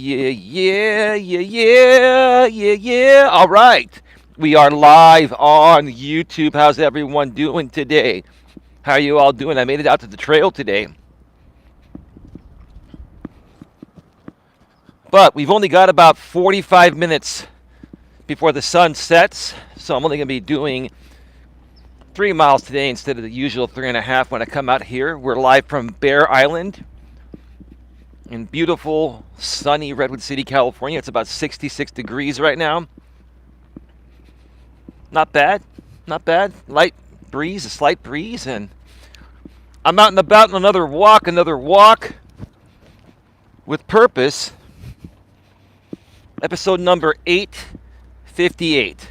Yeah, yeah, yeah, yeah, yeah, yeah. All right. We are live on YouTube. How's everyone doing today? How are you all doing? I made it out to the trail today. But we've only got about 45 minutes before the sun sets. So I'm only going to be doing 3 miles today instead of the usual 3.5 when I come out here. We're live from Bear Island in beautiful, sunny Redwood City, California. It's about 66 degrees right now. Not bad. Not bad. Light breeze, a slight breeze, and I'm out and about on another walk with purpose. Episode number 858.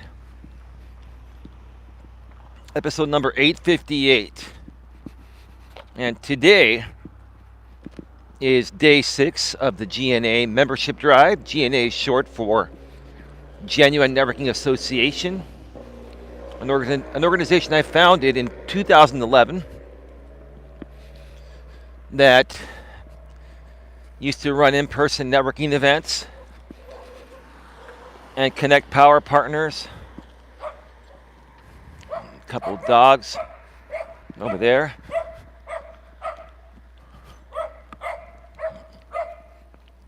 Episode number 858. And today is day 6 of the GNA membership drive. GNA is short for Genuine Networking Association, an organization I founded in 2011 that used to run in-person networking events and connect power partners. A couple of dogs over there.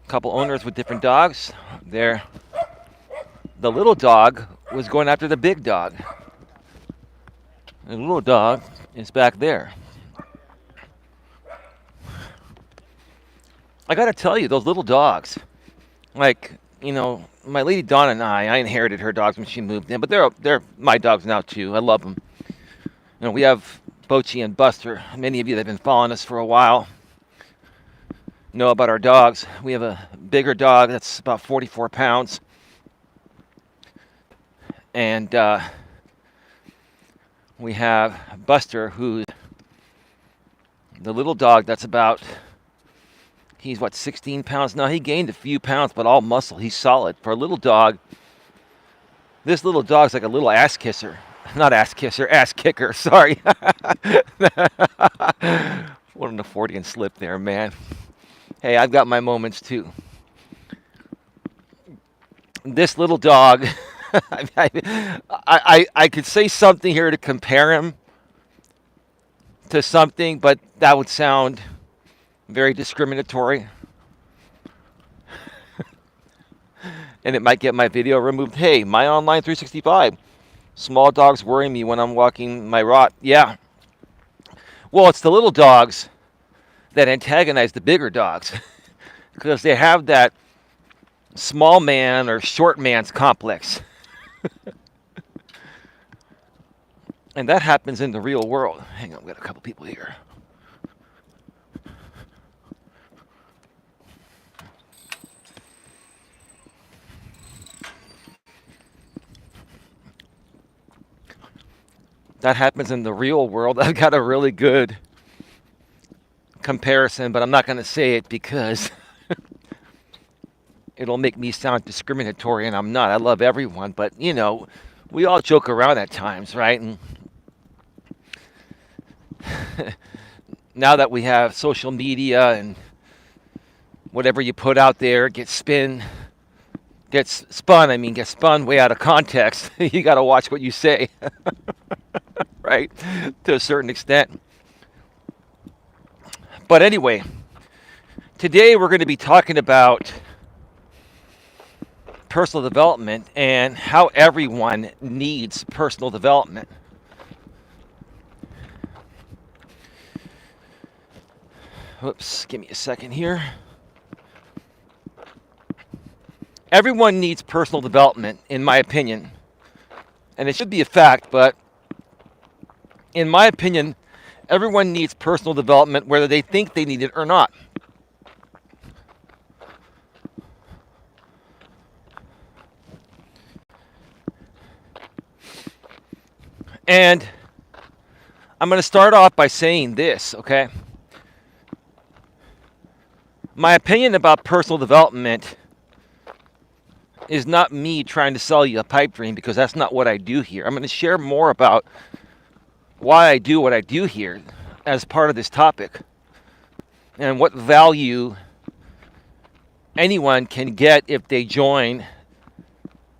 A couple owners with different dogs. There. The little dog was going after the big dog. The little dog is back there. I gotta tell you, those little dogs, like, my lady Donna and I inherited her dogs when she moved in, but they're my dogs now too. I love them. We have Bochi and Buster. Many of you that have been following us for a while know about our dogs. We have a bigger dog that's about 44 pounds. And we have Buster, who's the little dog that's about, he's 16 pounds now. He gained a few pounds, but all muscle. He's solid. For a little dog, this little dog's like a little ass kisser. Not ass kisser, ass kicker. Sorry. What an Freudian slip there, man. Hey, I've got my moments too. This little dog, I could say something here to compare him to something, but that would sound very discriminatory. And it might get my video removed. Hey, my online 365. Small dogs worry me when I'm walking my rot. Yeah. Well, it's the little dogs that antagonize the bigger dogs because they have that small man or short man's complex. And that happens in the real world. Hang on, we got a couple people here. That happens in the real world. I've got a really good comparison, but I'm not going to say it because it'll make me sound discriminatory, and I'm not. I love everyone, but, we all joke around at times, right? And now that we have social media and whatever you put out there gets spun way out of context. You got to watch what you say, right? To a certain extent. But anyway, today we're going to be talking about personal development and how everyone needs personal development. Whoops, give me a second here. Everyone needs personal development, in my opinion. And it should be a fact, but in my opinion, everyone needs personal development whether they think they need it or not. And I'm going to start off by saying this, okay? My opinion about personal development is not me trying to sell you a pipe dream, because that's not what I do here. I'm going to share more about why I do what I do here as part of this topic and what value anyone can get if they join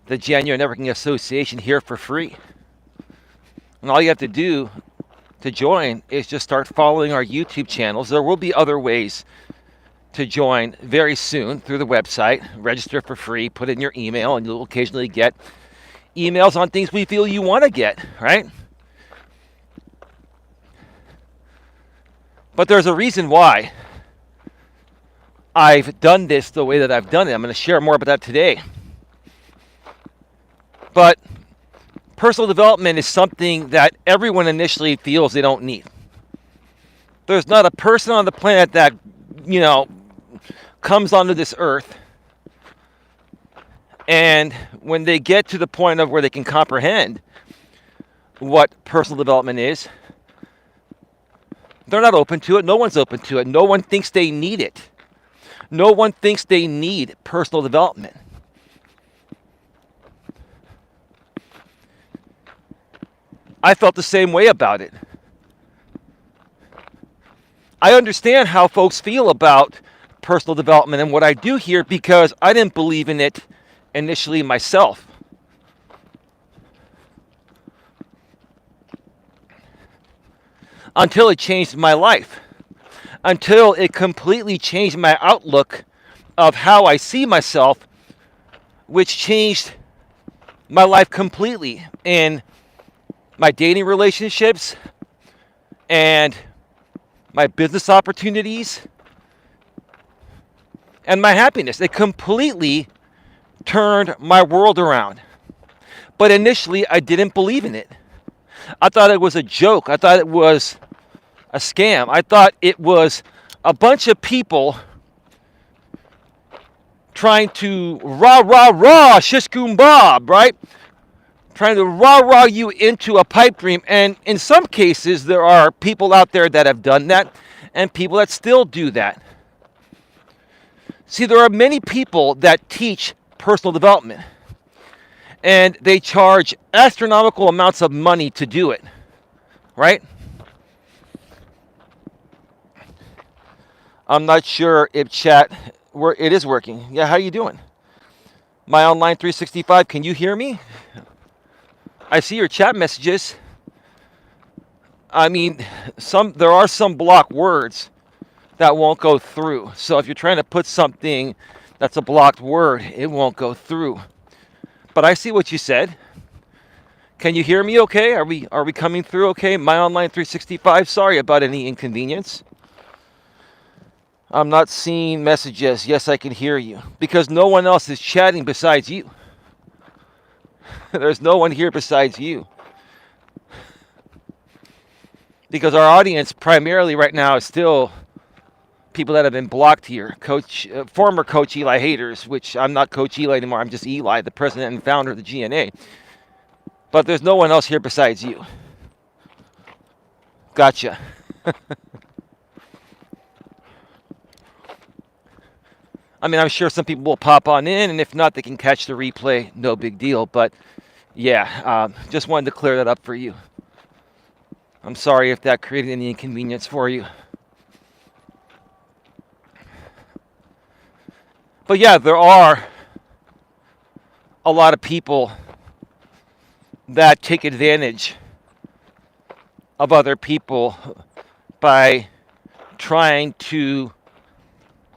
the GNA Networking Association here for free. And all you have to do to join is just start following our YouTube channels. There will be other ways to join very soon through the website. Register for free, put in your email, and you'll occasionally get emails on things we feel you want to get, right? But there's a reason why I've done this the way that I've done it. I'm going to share more about that today. But personal development is something that everyone initially feels they don't need. There's not a person on the planet that, comes onto this earth, and when they get to the point of where they can comprehend what personal development is, they're not open to it. No one's open to it. No one thinks they need it. No one thinks they need personal development. I felt the same way about it. I understand how folks feel about personal development and what I do here because I didn't believe in it initially myself. Until it changed my life. Until it completely changed my outlook of how I see myself, which changed my life completely in my dating relationships and my business opportunities and my happiness. It completely turned my world around. But initially, I didn't believe in it. I thought it was a joke. I thought it was a scam. I thought it was a bunch of people trying to shish bob, right? Trying to you into a pipe dream. And in some cases, there are people out there that have done that and people that still do that. See, there are many people that teach personal development, and they charge astronomical amounts of money to do it, right? I'm not sure if chat, it is working. Yeah, how you doing? My online 365, can you hear me? I see your chat messages. I mean, there are some block words that won't go through. So if you're trying to put something that's a blocked word, it won't go through. But I see what you said. Can you hear me okay? Are we coming through okay? My online 365, sorry about any inconvenience. I'm not seeing messages. Yes, I can hear you. Because no one else is chatting besides you. There's no one here besides you. Because our audience primarily right now is still people that have been blocked here. Former Coach Eli haters, which I'm not Coach Eli anymore. I'm just Eli, the president and founder of the GNA. But there's no one else here besides you. Gotcha. I mean, I'm sure some people will pop on in, and if not, they can catch the replay. No big deal. But yeah, just wanted to clear that up for you. I'm sorry if that created any inconvenience for you. But yeah, there are a lot of people that take advantage of other people by trying to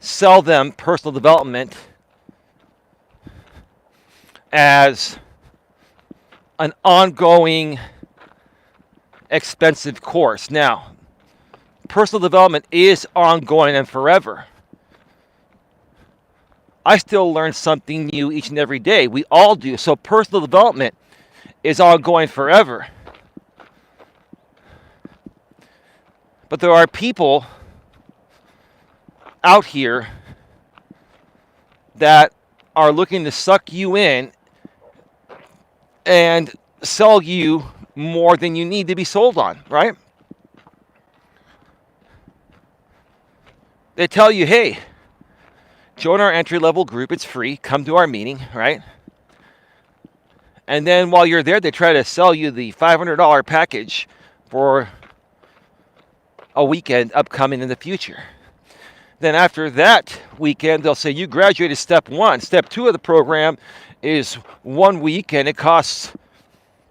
sell them personal development as an ongoing expensive course. Now, personal development is ongoing and forever. I still learn something new each and every day. We all do. So personal development is ongoing forever. But there are people out here that are looking to suck you in and sell you more than you need to be sold on, right? They tell you, hey, join our entry-level group. It's free. Come to our meeting, right? And then while you're there, they try to sell you the $500 package for a weekend upcoming in the future. Then after that weekend, they'll say, you graduated step 1. Step 2 of the program is 1 week and it costs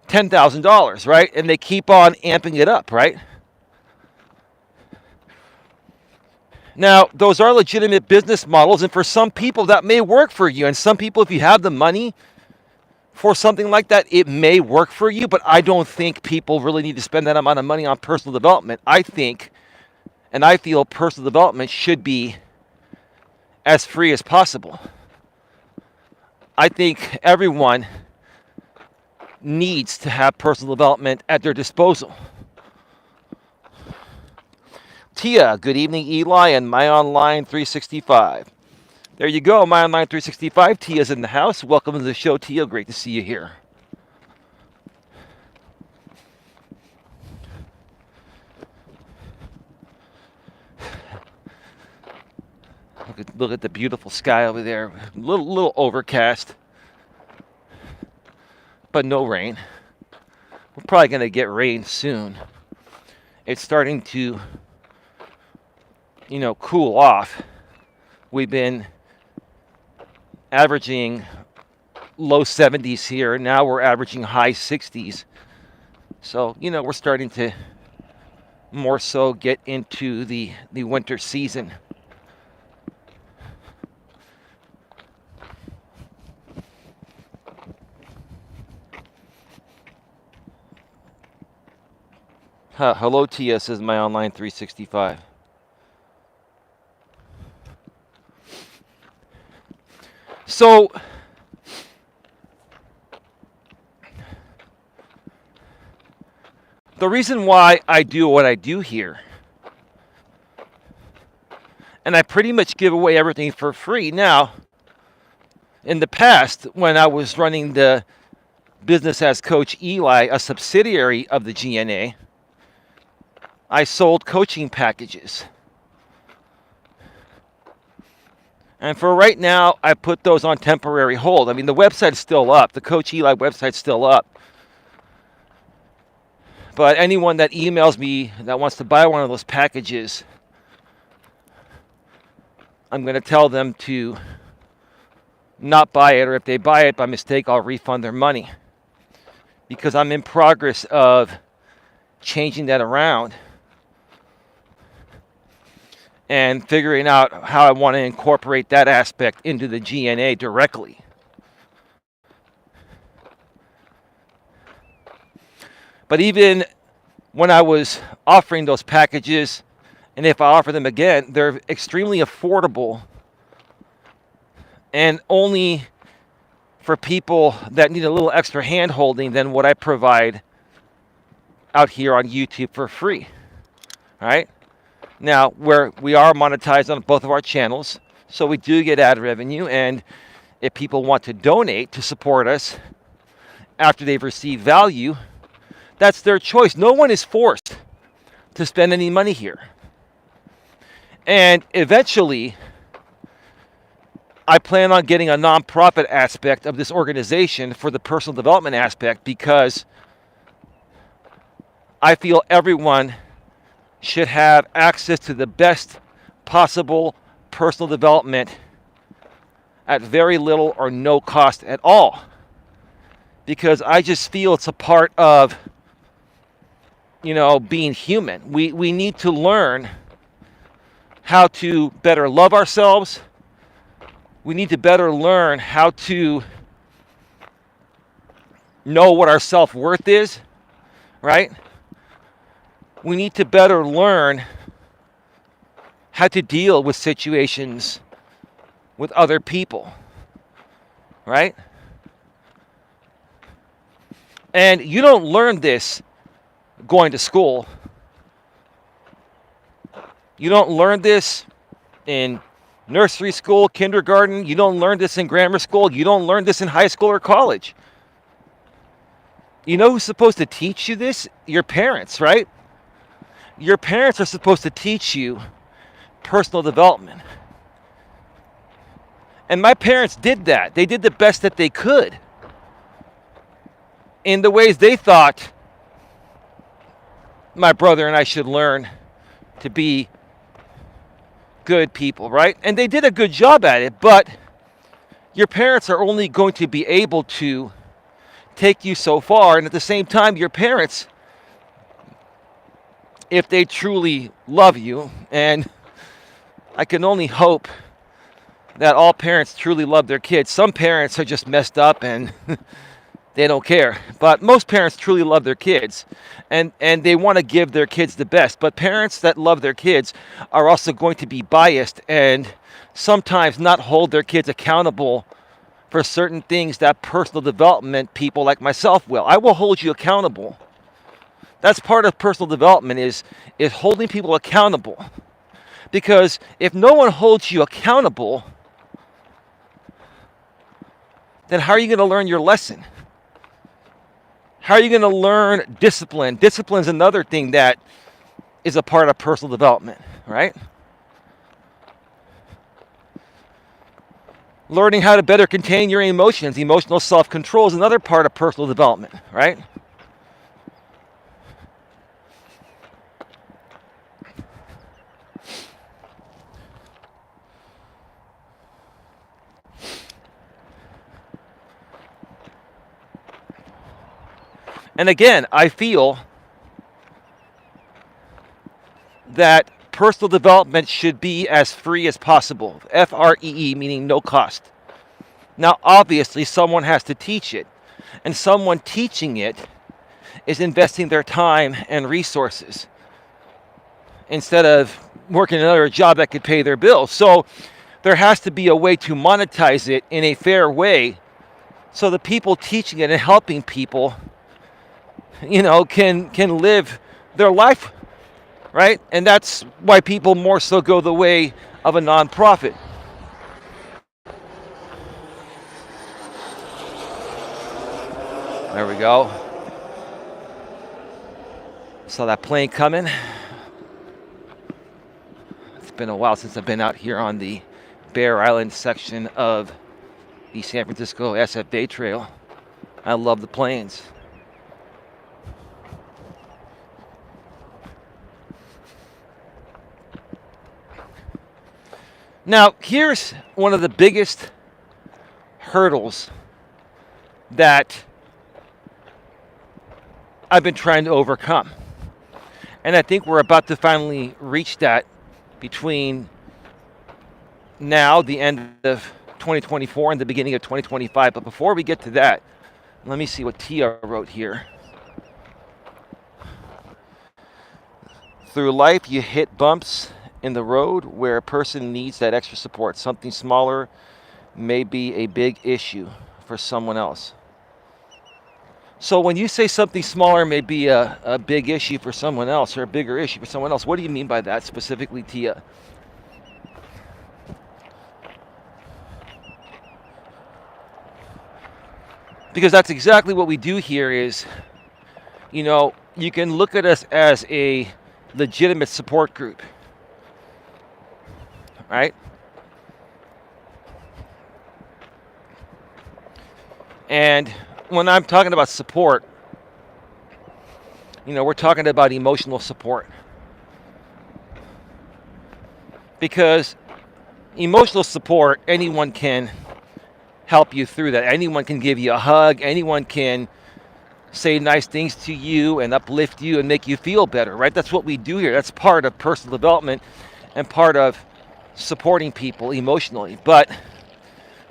$10,000, right? And they keep on amping it up, right? Now, those are legitimate business models, and for some people that may work for you. And some people, if you have the money for something like that, it may work for you, but I don't think people really need to spend that amount of money on personal development. I think, and I feel personal development should be as free as possible. I think everyone needs to have personal development at their disposal. Tia, good evening, Eli, and My Online 365. There you go, My Online 365. Tia's in the house. Welcome to the show, Tia. Great to see you here. Look at the beautiful sky over there. Little overcast, but no rain. We're probably going to get rain soon. It's starting to, cool off. We've been averaging low 70s here. Now we're averaging high 60s. So, we're starting to more so get into the winter season. Hello, Tia, says My Online 365. So, the reason why I do what I do here, and I pretty much give away everything for free. Now, in the past, when I was running the business as Coach Eli, a subsidiary of the GNA, I sold coaching packages. And for right now, I put those on temporary hold. I mean, the website's still up. The Coach Eli website's still up. But anyone that emails me that wants to buy one of those packages, I'm going to tell them to not buy it, or if they buy it by mistake, I'll refund their money. Because I'm in progress of changing that around and figuring out how I want to incorporate that aspect into the GNA directly. But even when I was offering those packages, and if I offer them again, they're extremely affordable and only for people that need a little extra hand holding than what I provide out here on YouTube for free. All right? Now, we are monetized on both of our channels, so we do get ad revenue, and if people want to donate to support us after they've received value, that's their choice. No one is forced to spend any money here. And eventually, I plan on getting a nonprofit aspect of this organization for the personal development aspect, because I feel everyone should have access to the best possible personal development at very little or no cost at all. Because I just feel it's a part of, being human. We need to learn how to better love ourselves. We need to better learn how to know what our self-worth is, right? We need to better learn how to deal with situations with other people, right? And you don't learn this going to school. You don't learn this in nursery school, kindergarten. You don't learn this in grammar school. You don't learn this in high school or college. You know who's supposed to teach you this? Your parents, right? Your parents are supposed to teach you personal development. And my parents did that. They did the best that they could in the ways they thought my brother and I should learn to be good people, right? And they did a good job at it, but your parents are only going to be able to take you so far. And at the same time, your parents, if they truly love you, and I can only hope that all parents truly love their kids. Some parents are just messed up and they don't care. But most parents truly love their kids, and they want to give their kids the best. But parents that love their kids are also going to be biased and sometimes not hold their kids accountable for certain things that personal development people like myself will. I will hold you accountable. That's part of personal development is holding people accountable. Because if no one holds you accountable, then how are you going to learn your lesson? How are you going to learn discipline? Discipline is another thing that is a part of personal development, right? Learning how to better contain your emotions. Emotional self-control is another part of personal development, right? And again, I feel that personal development should be as free as possible. Free, meaning no cost. Now, obviously, someone has to teach it. And someone teaching it is investing their time and resources instead of working another job that could pay their bills. So there has to be a way to monetize it in a fair way so the people teaching it and helping people can live their life, right? And that's why people more so go the way of a nonprofit. There we go. Saw that plane coming. It's been a while since I've been out here on the Bear Island section of the San Francisco SF Day Trail. I love the planes. Now, here's one of the biggest hurdles that I've been trying to overcome. And I think we're about to finally reach that between now, the end of 2024, and the beginning of 2025. But before we get to that, let me see what Tia wrote here. Through life, you hit bumps in the road where a person needs that extra support. Something smaller may be a big issue for someone else. So when you say something smaller may be a big issue for someone else, or a bigger issue for someone else, what do you mean by that specifically, Tia? Because that's exactly what we do here is, you can look at us as a legitimate support group. Right? And when I'm talking about support, we're talking about emotional support. Because emotional support, anyone can help you through that. Anyone can give you a hug. Anyone can say nice things to you and uplift you and make you feel better, right? That's what we do here. That's part of personal development and part of supporting people emotionally. But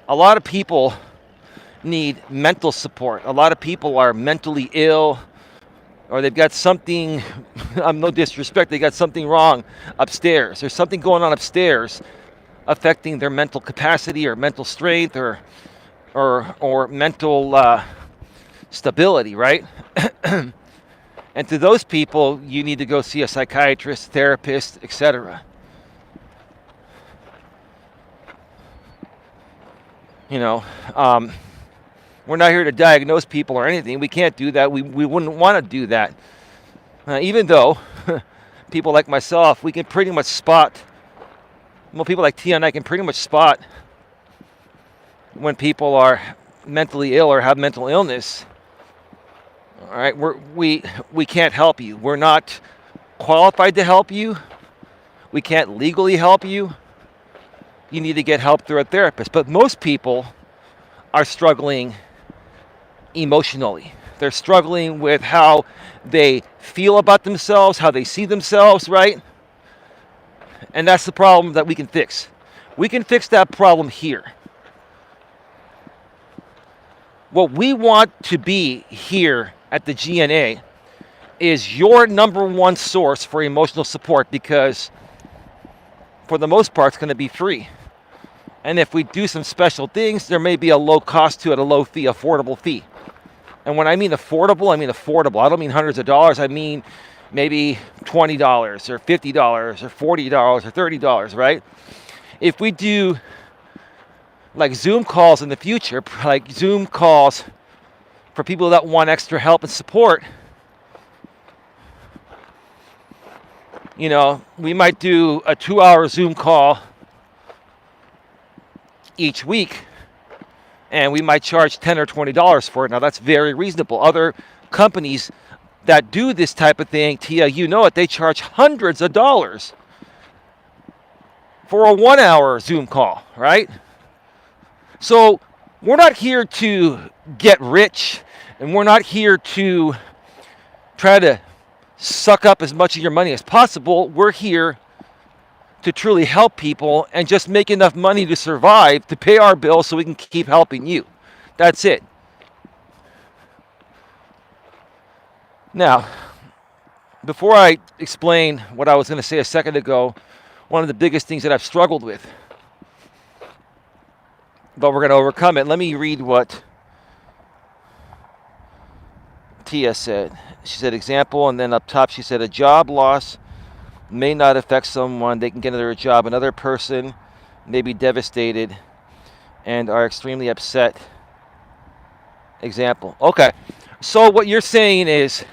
a lot of people need mental support. A lot of people are mentally ill, or they've got something, I'm no disrespect, they got something wrong upstairs. There's something going on upstairs affecting their mental capacity or mental strength or mental stability, right? And to those people, you need to go see a psychiatrist, therapist, etc. We're not here to diagnose people or anything. We can't do that. We wouldn't want to do that. Even though people like myself, we can pretty much spot, people like Tia and I can pretty much spot when people are mentally ill or have mental illness. All right, we can't help you. We're not qualified to help you. We can't legally help you. you need to get help through a therapist. But most people are struggling emotionally. They're struggling with how they feel about themselves, how they see themselves, right? And that's the problem that we can fix. We can fix that problem here. What we want to be here at the GNA is your number one source for emotional support, because for the most part, it's going to be free. And if we do some special things, there may be a low cost to it, a low fee, affordable fee. And when I mean affordable, I mean affordable. I don't mean hundreds of dollars. I mean maybe $20 or $50 or $40 or $30, right? If we do like Zoom calls in the future, like Zoom calls for people that want extra help and support, you know, we might do a 2-hour Zoom call each week, and we might charge $10 or $20 for it. Now, that's very reasonable. Other companies that do this type of thing, Tia, you know it, they charge hundreds of dollars for a 1-hour Zoom call, right? So we're not here to get rich, and we're not here to try to suck up as much of your money as possible. We're here to truly help people and just make enough money to survive, to pay our bills so we can keep helping you. That's it. Now, before I explain what I was going to say a second ago, one of the biggest things that I've struggled with, but we're going to overcome it. Let me read what Tia said. She said, example, and then up top she said, a job loss may not affect someone. They can get another job. Another person may be devastated and are extremely upset. Example. Okay. So what you're saying is,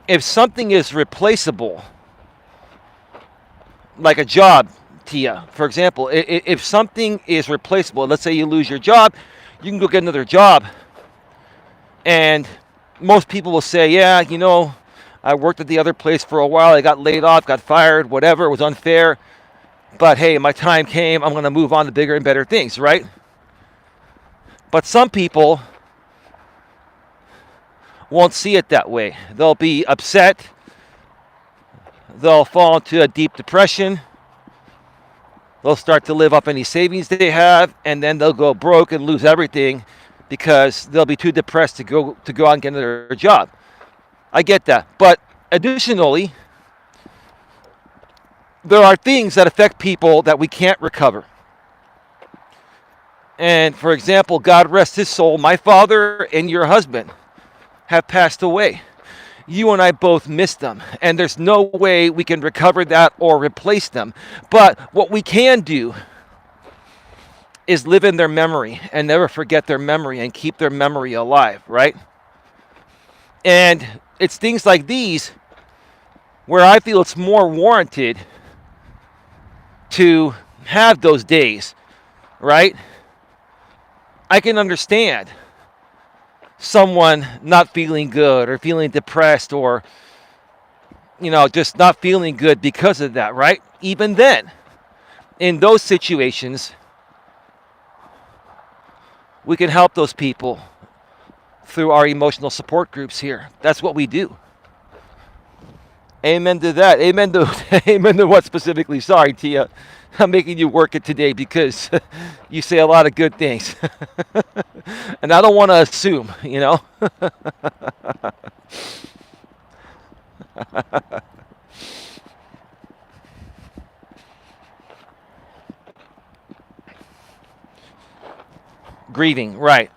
if something is replaceable, like a job, Tia, for example, if something is replaceable, let's say you lose your job, you can go get another job. And most people will say, yeah, you know, I worked at the other place for a while. I got laid off, got fired, whatever. It was unfair. But hey, my time came. I'm going to move on to bigger and better things, right? But some people won't see it that way. They'll be upset. They'll fall into a deep depression. They'll start to live up any savings they have, and then they'll go broke and lose everything because they'll be too depressed to go out and get another job. I get that. But additionally, there are things that affect people that we can't recover. And for example, God rest his soul, my father and your husband have passed away. You and I both missed them, and there's no way we can recover that or replace them. But what we can do is live in their memory and never forget their memory and keep their memory alive, right? And it's things like these where I feel it's more warranted to have those days, right? I can understand someone not feeling good or feeling depressed or, you know, just not feeling good because of that, right? Even then, in those situations, we can help those people through our emotional support groups here. That's what we do. Amen to that. Amen to amen to what specifically? Sorry, Tia. I'm making you work it today because you say a lot of good things. And I don't want to assume, you know. Grieving, right.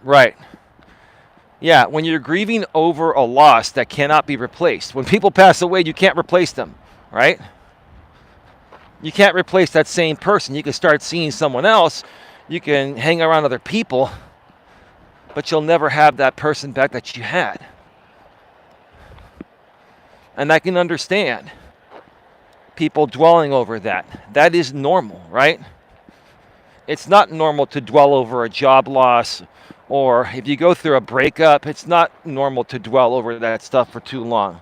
Yeah, when you're grieving over a loss that cannot be replaced. When people pass away, you can't replace them, right? You can't replace that same person. You can start seeing someone else. You can hang around other people, but you'll never have that person back that you had. And I can understand people dwelling over that. That is normal, right? It's not normal to dwell over a job loss, or if you go through a breakup, it's not normal to dwell over that stuff for too long.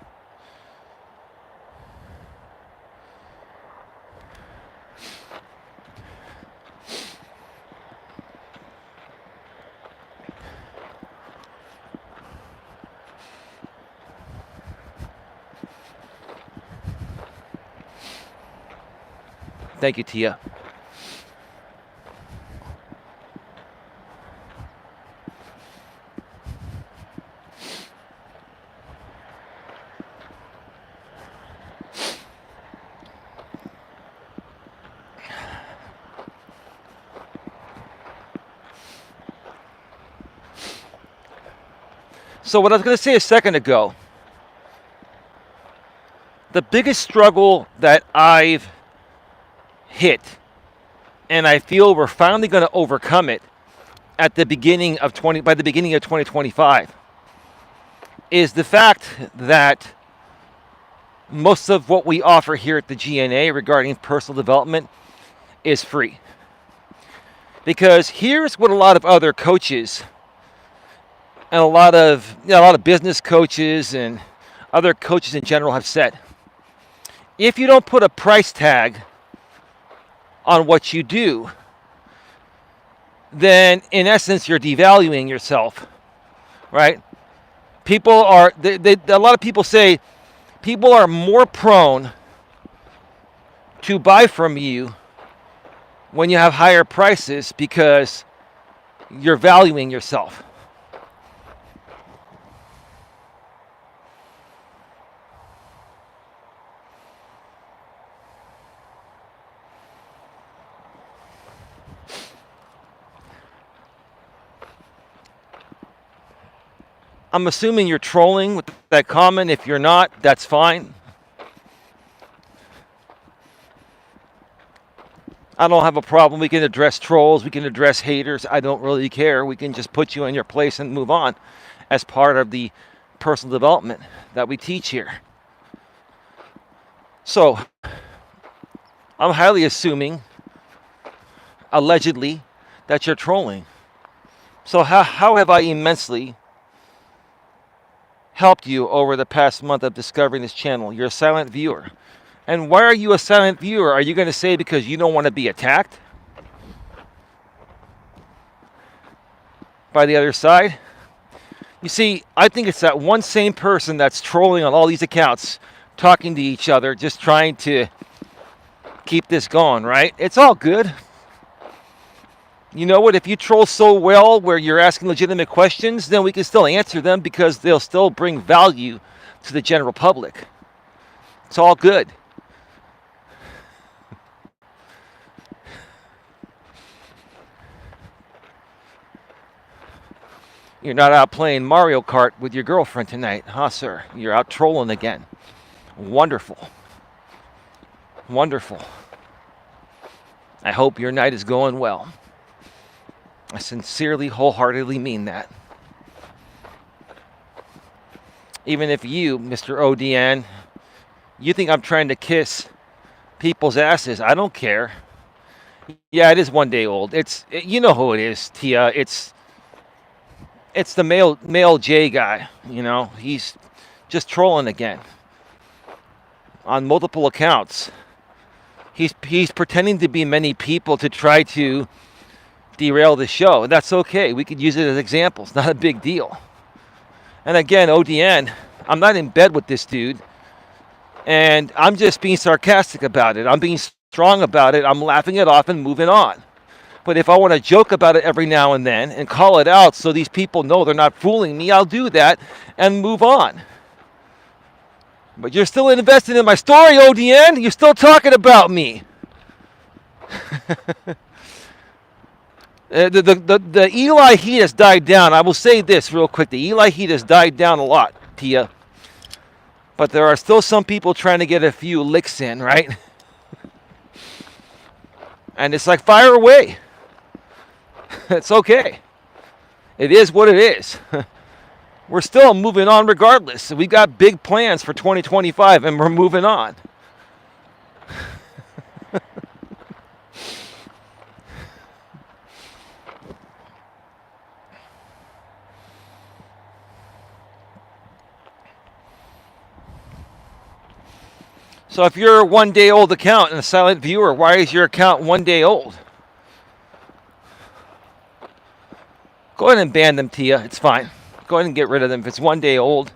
Thank you, Tia. So what I was going to say a second ago, the biggest struggle that I've hit, and I feel we're finally going to overcome it at the beginning of by the beginning of 2025, is the fact that most of what we offer here at the GNA regarding personal development is free. Because here's what a lot of other coaches and a lot of business coaches and other coaches in general have said. If you don't put a price tag on what you do, then in essence you're devaluing yourself, right? A lot of people say people are more prone to buy from you when you have higher prices because you're valuing yourself. I'm assuming you're trolling with that comment. If you're not, that's fine. I don't have a problem. We can address trolls. We can address haters. I don't really care. We can just put you in your place and move on as part of the personal development that we teach here. So, I'm highly assuming, allegedly, that you're trolling. So how have I immensely helped you over the past month of discovering this channel? You're a silent viewer. And why are you a silent viewer? Are you going to say because you don't want to be attacked by the other side? You see, I think it's that one same person that's trolling on all these accounts, talking to each other, just trying to keep this going, right? It's all good. You know what? If you troll so well where you're asking legitimate questions, then we can still answer them because they'll still bring value to the general public. It's all good. You're not out playing Mario Kart with your girlfriend tonight, huh, sir? You're out trolling again. Wonderful. Wonderful. I hope your night is going well. I sincerely, wholeheartedly mean that. Even if you, Mr. ODN, you think I'm trying to kiss people's asses, I don't care. Yeah, it is one day old. You know who it is, Tia. It's the male J guy. You know, he's just trolling again on multiple accounts. He's pretending to be many people to try to derail the show. That's okay. We could use it as examples. Not a big deal. And again, ODN, I'm not in bed with this dude. And I'm just being sarcastic about it. I'm being strong about it. I'm laughing it off and moving on. But if I want to joke about it every now and then and call it out so these people know they're not fooling me, I'll do that and move on. But you're still invested in my story, ODN. You're still talking about me. The Eli heat has died down. I will say this real quick. The Eli heat has died down a lot, Tia. But there are still some people trying to get a few licks in, right? And it's like, fire away. It's okay. It is what it is. We're still moving on regardless. We got big plans for 2025, and we're moving on. So if you're a one-day-old account and a silent viewer, why is your account 1 day old? Go ahead and ban them, Tia. It's fine. Go ahead and get rid of them if it's 1 day old.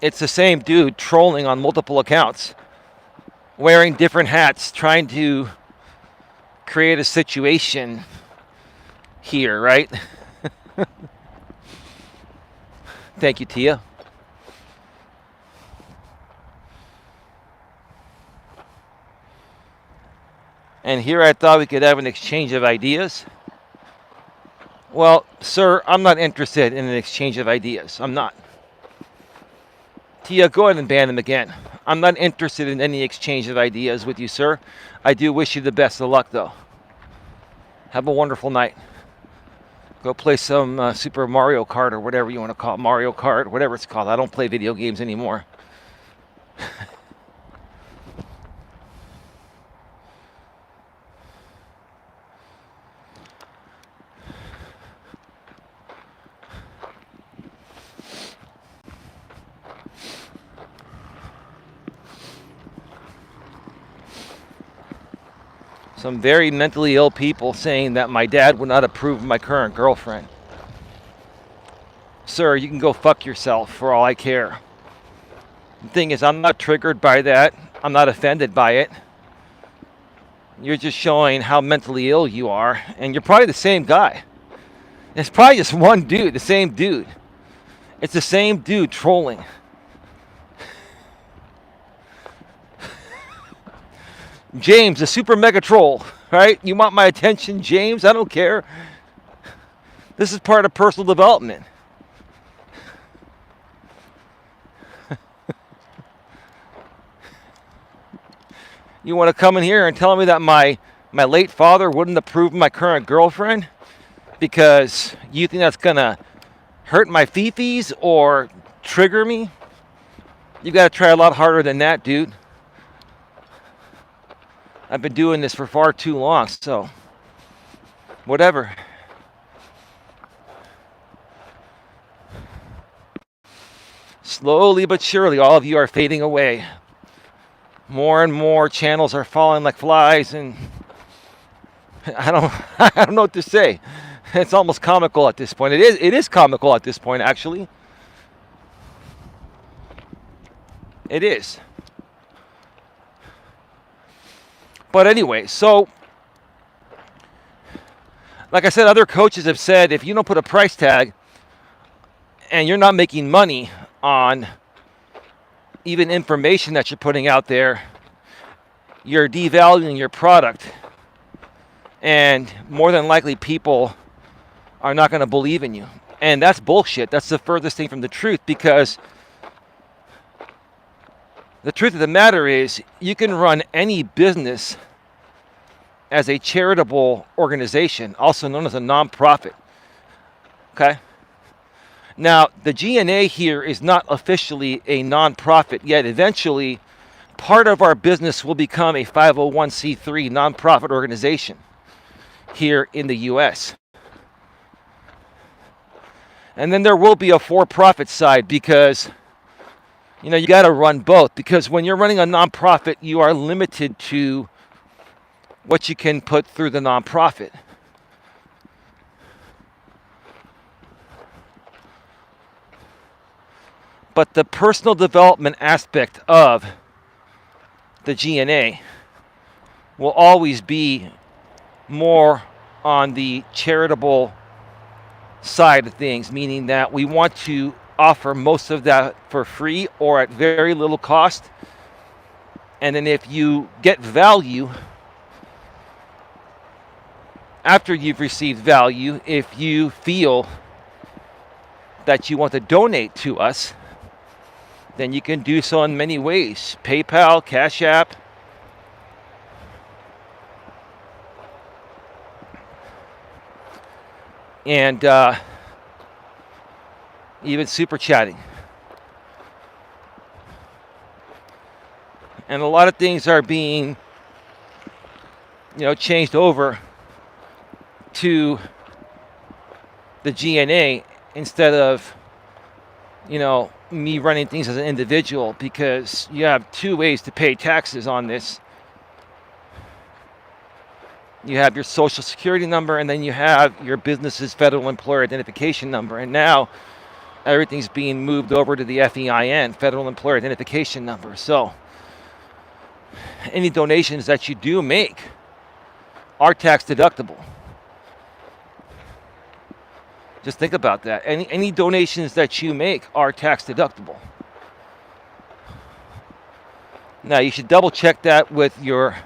It's the same dude trolling on multiple accounts. wearing different hats, trying to create a situation here, right? Thank you, Tia. And here I thought we could have an exchange of ideas. Well, sir, I'm not interested in an exchange of ideas. I'm not. Tia, go ahead and ban him again. I'm not interested in any exchange of ideas with you, sir. I do wish you the best of luck, though. Have a wonderful night. Go play some Super Mario Kart or whatever you want to call it. Mario Kart, whatever it's called. I don't play video games anymore. Some very mentally ill people saying that my dad would not approve of my current girlfriend. Sir, you can go fuck yourself for all I care. The thing is, I'm not triggered by that. I'm not offended by it. You're just showing how mentally ill you are, and you're probably the same guy. It's probably just one dude, the same dude. It's the same dude trolling. James, the super mega troll, right? You want my attention, James? I don't care. This is part of personal development. You want to come in here and tell me that my late father wouldn't approve of my current girlfriend because you think that's going to hurt my fifis or trigger me? You got to try a lot harder than that, dude. I've been doing this for far too long, so whatever. Slowly but surely, all of you are fading away. More and more channels are falling like flies, and I don't know what to say. It's almost comical at this point. It is comical at this point, actually. It is. But anyway, so like I said, other coaches have said if you don't put a price tag and you're not making money on even information that you're putting out there, you're devaluing your product. And more than likely people are not going to believe in you. And that's bullshit. That's the furthest thing from the truth, because the truth of the matter is you can run any business as a charitable organization, also known as a nonprofit. Okay? Now, the GNA here is not officially a nonprofit yet. Eventually, part of our business will become a 501c3 nonprofit organization here in the U.S. And then there will be a for-profit side, because you got to run both, because when you're running a nonprofit, you are limited to what you can put through the nonprofit. But the personal development aspect of the GNA will always be more on the charitable side of things, meaning that we want to offer most of that for free or at very little cost. And then if you get value, after you've received value, if you feel that you want to donate to us, then you can do so in many ways. PayPal, Cash App. And even super chatting. And a lot of things are being, changed over to the GNA instead of, me running things as an individual, because you have two ways to pay taxes on this. You have your social security number, and then you have your business's federal employer identification number. And now everything's being moved over to the FEIN, federal employer identification number. So any donations that you do make are tax deductible. Just think about that. Any donations that you make are tax deductible. Now, you should double check that with your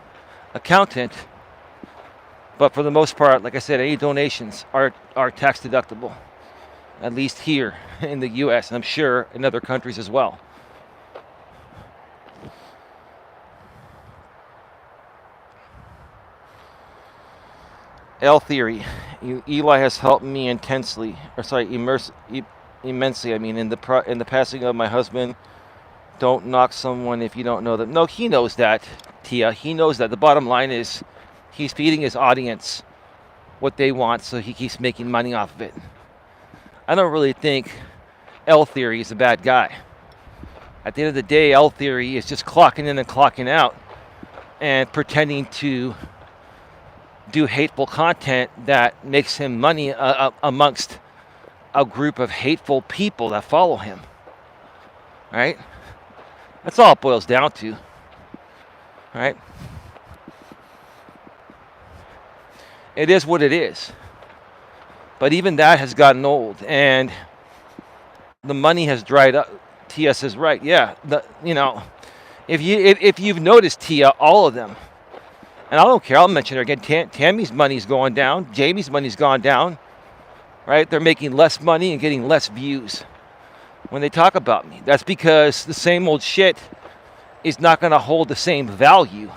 accountant, but for the most part, like I said, any donations are tax deductible, at least here in the U.S., and I'm sure in other countries as well. L theory. Eli has helped me immensely. I mean, in the passing of my husband. Don't knock someone if you don't know them. No, he knows that, Tia. He knows that. The bottom line is, he's feeding his audience what they want, so he keeps making money off of it. I don't really think L theory is a bad guy. At the end of the day, L theory is just clocking in and clocking out, and pretending to do hateful content that makes him money amongst a group of hateful people that follow him. Right? That's all it boils down to. Right? It is what it is. But even that has gotten old, and the money has dried up. TS is right. Yeah, if you've noticed, Tia, all of them, and I don't care, I'll mention her again. Tammy's money's going down. Jamie's money's gone down. Right? They're making less money and getting less views when they talk about me. That's because the same old shit is not going to hold the same value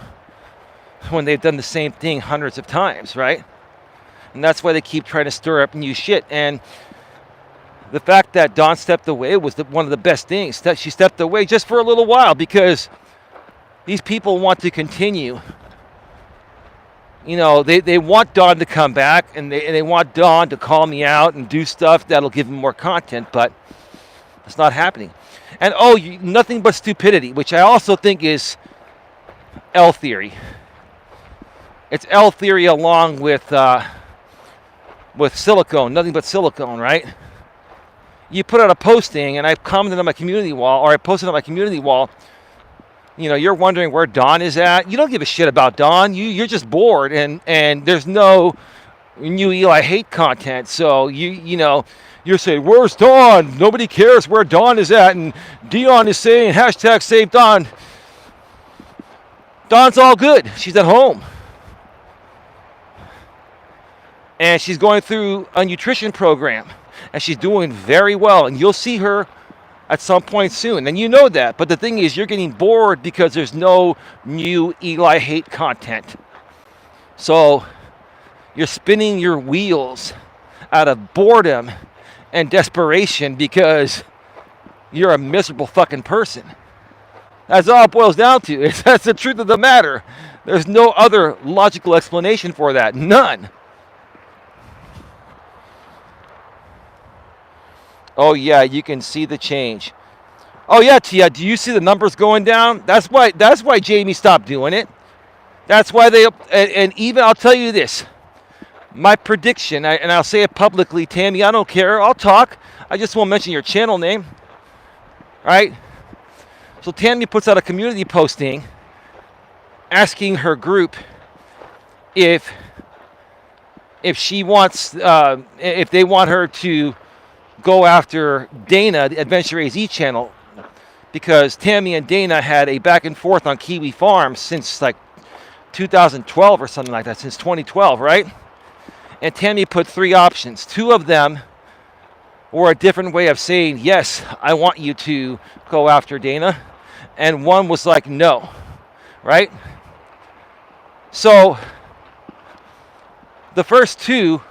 when they've done the same thing hundreds of times, right? And that's why they keep trying to stir up new shit. And the fact that Dawn stepped away was one of the best things. That she stepped away just for a little while, because these people want to continue. You know, they want Dawn to come back, and they want Dawn to call me out and do stuff that'll give them more content, but it's not happening. And nothing but stupidity, which I also think is L theory. It's L theory along with silicone, nothing but silicone, right? You put out a posting, and I commented on my community wall, or I posted on my community wall, you know, you're wondering where Dawn is at. You don't give a shit about Dawn. You're just bored, and there's no new Eli hate content. So you're saying, where's Dawn? Nobody cares where Dawn is at. And Dion is saying, #save Dawn. Dawn's all good. She's at home. And she's going through a nutrition program. And she's doing very well. And you'll see her at some point soon. And you know that. But the thing is, you're getting bored because there's no new Eli hate content. So you're spinning your wheels out of boredom and desperation because you're a miserable fucking person. That's all it boils down to. That's the truth of the matter. There's no other logical explanation for that. None. Oh yeah, you can see the change. Oh yeah, Tia, do you see the numbers going down? That's why Jamie stopped doing it. That's why and even I'll tell you this. My prediction, and I'll say it publicly, Tammy, I don't care. I'll talk. I just won't mention your channel name. Right? So Tammy puts out a community posting asking her group if she wants, if they want her to go after Dana, the Adventure AZ channel, because Tammy and Dana had a back and forth on Kiwi Farms since like 2012 or something like that, since 2012, right? And Tammy put 3 options. 2 of them were a different way of saying, yes, I want you to go after Dana. And 1 was like, no, right? So the first 2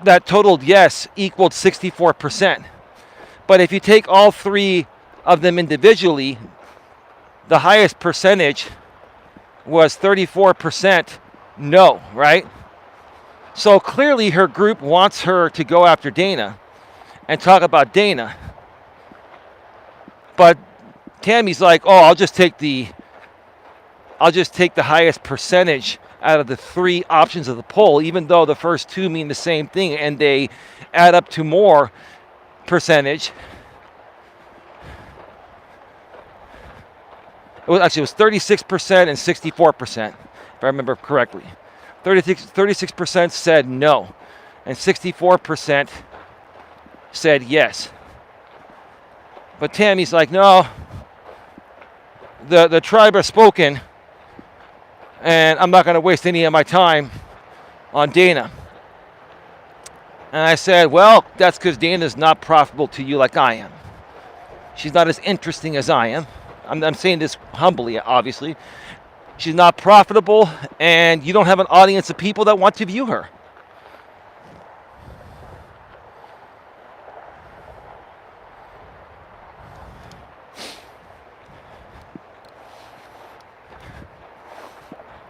that totaled yes equaled 64%. But if you take all 3 of them individually, the highest percentage was 34% no, right? So clearly her group wants her to go after Dana and talk about Dana. But Tammy's like, oh, I'll just take the highest percentage out of the 3 options of the poll, even though the first 2 mean the same thing and they add up to more percentage. it was 36% and 64%, if I remember correctly. 36% said no, and 64% said yes. But Tammy's like, no, the tribe has spoken, and I'm not going to waste any of my time on Dana. And I said, well, that's because Dana's not profitable to you like I am. She's not as interesting as I am. I'm saying this humbly, obviously. She's not profitable, and you don't have an audience of people that want to view her.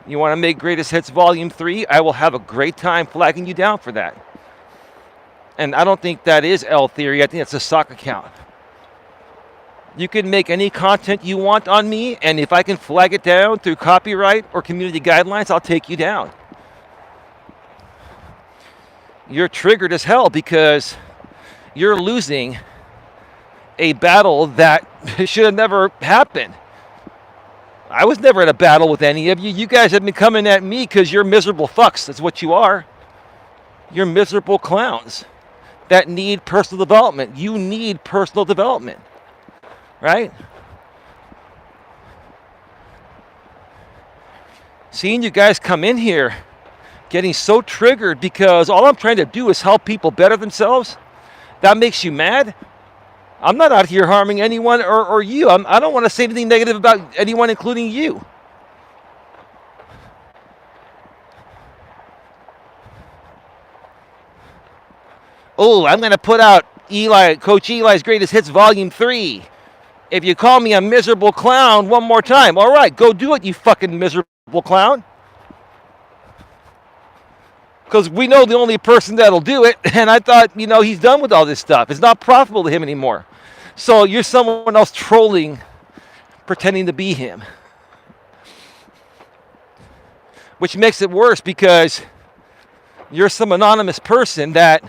You want to make Greatest Hits Volume 3? I will have a great time flagging you down for that. And I don't think that is L Theory. I think it's a sock account. You can make any content you want on me, and if I can flag it down through copyright or community guidelines, I'll take you down. You're triggered as hell because you're losing a battle that should have never happened. I was never in a battle with any of you. You guys have been coming at me because you're miserable fucks. That's what you are. You're miserable clowns that need personal development. You need personal development, right? Seeing you guys come in here getting so triggered because all I'm trying to do is help people better themselves, that makes you mad? I'm not out here harming anyone or you. I don't want to say anything negative about anyone, including you. Oh, I'm going to put out Coach Eli's Greatest Hits Volume 3. If you call me a miserable clown one more time, all right, go do it, you fucking miserable clown. Because we know the only person that'll do it, and I thought, he's done with all this stuff. It's not profitable to him anymore. So you're someone else trolling, pretending to be him. Which makes it worse because you're some anonymous person that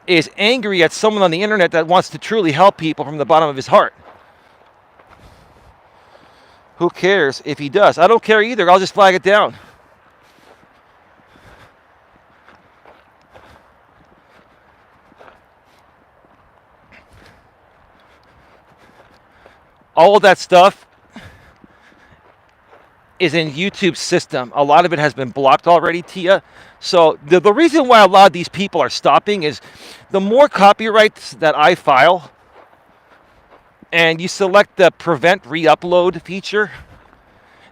is angry at someone on the internet that wants to truly help people from the bottom of his heart. Who cares if he does? I don't care either. I'll just flag it down. All of that stuff is in YouTube's system. A lot of it has been blocked already, Tia. So the reason why a lot of these people are stopping is the more copyrights that I file, and you select the prevent re-upload feature,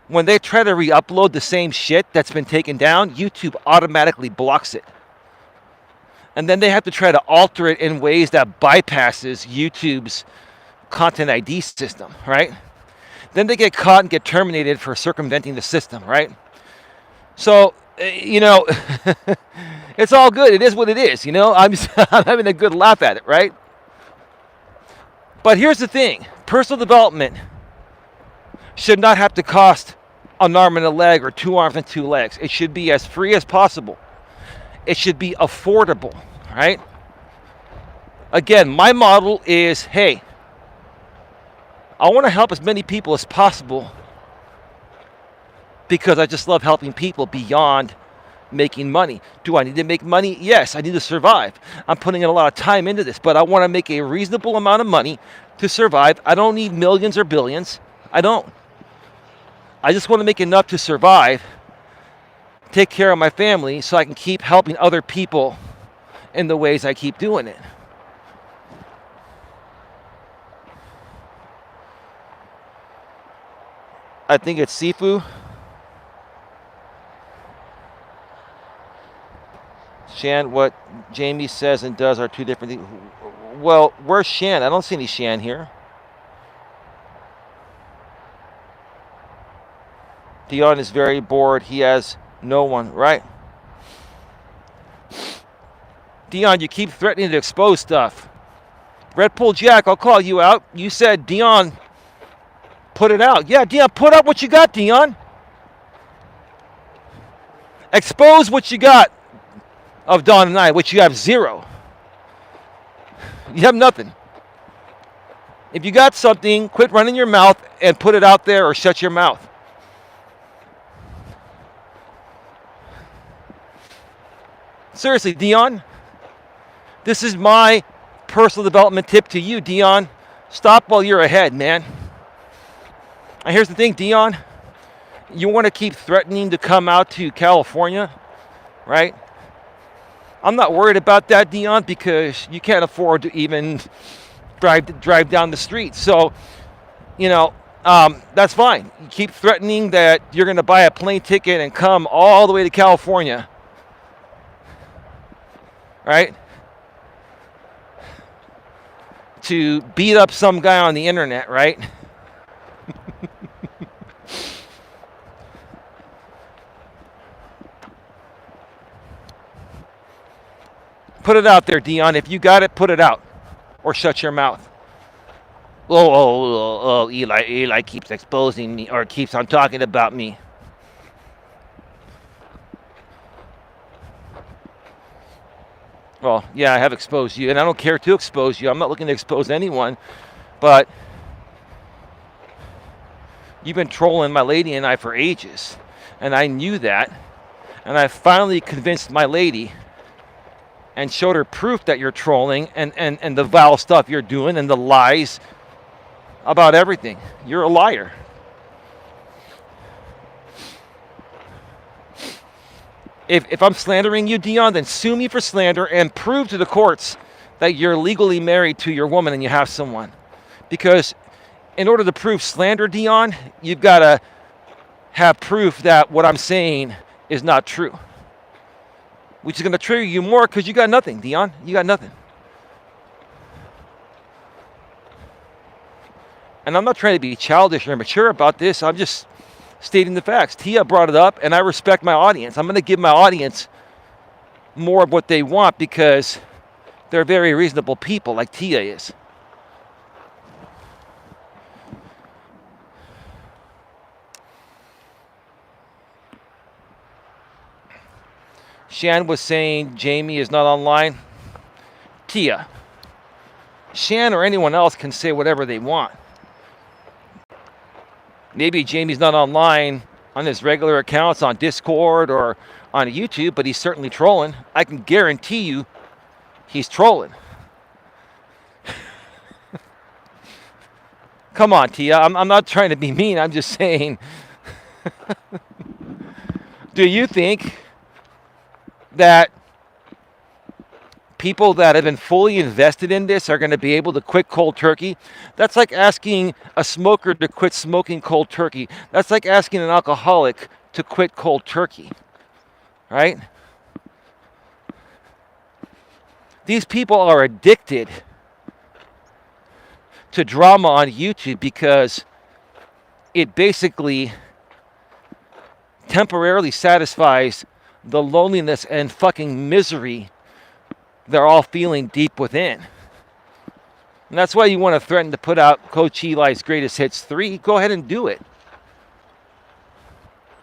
when they try to re-upload the same shit that's been taken down, YouTube automatically blocks it. And then they have to try to alter it in ways that bypasses YouTube's Content ID system, right? Then they get caught and get terminated for circumventing the system, right? So, it's all good. It is what it is, I'm having a good laugh at it, right? But here's the thing. Personal development should not have to cost an arm and a leg or 2 arms and 2 legs. It should be as free as possible. It should be affordable, right? Again, my model is, hey, I want to help as many people as possible because I just love helping people beyond making money. Do I need to make money? Yes, I need to survive. I'm putting in a lot of time into this, but I want to make a reasonable amount of money to survive. I don't need millions or billions. I don't. I just want to make enough to survive, take care of my family so I can keep helping other people in the ways I keep doing it. I think it's Sifu. Shan, what Jamie says and does are 2 different things. Well, where's Shan? I don't see any Shan here. Dion is very bored. He has no one, right? Dion, you keep threatening to expose stuff. Red Bull Jack, I'll call you out. You said Dion put it out. Yeah, Dion, put up what you got, Dion. Expose what you got of Don and I, which you have 0. You have nothing. If you got something, quit running your mouth and put it out there or shut your mouth. Seriously, Dion, this is my personal development tip to you, Dion. Stop while you're ahead, man. And here's the thing, Dion. You want to keep threatening to come out to California, right? I'm not worried about that, Dion, because you can't afford to even drive down the street. So, that's fine. You keep threatening that you're going to buy a plane ticket and come all the way to California, right? To beat up some guy on the internet, right? Put it out there, Dion. If you got it, put it out. Or shut your mouth. Eli keeps exposing me or keeps on talking about me. Well, yeah, I have exposed you, and I don't care to expose you. I'm not looking to expose anyone, but you've been trolling my lady and I for ages, and I knew that, and I finally convinced my lady and showed her proof that you're trolling and the vile stuff you're doing and the lies about everything. You're a liar. If I'm slandering you, Dion, then sue me for slander and prove to the courts that you're legally married to your woman and you have someone. Because in order to prove slander, Dion, you've got to have proof that what I'm saying is not true. Which is going to trigger you more because you got nothing, Dion. You got nothing. And I'm not trying to be childish or immature about this. I'm just stating the facts. Tia brought it up, and I respect my audience. I'm going to give my audience more of what they want because they're very reasonable people, like Tia is. Shan was saying Jamie is not online. Tia, Shan or anyone else can say whatever they want. Maybe Jamie's not online on his regular accounts on Discord or on YouTube, but he's certainly trolling. I can guarantee you he's trolling. Come on, Tia. I'm not trying to be mean. I'm just saying. Do you think that people that have been fully invested in this are going to be able to quit cold turkey? That's like asking a smoker to quit smoking cold turkey. That's like asking an alcoholic to quit cold turkey, right? These people are addicted to drama on YouTube because it basically temporarily satisfies the loneliness and fucking misery they're all feeling deep within. And that's why you want to threaten to put out Coach Eli's Greatest Hits 3. Go ahead and do it.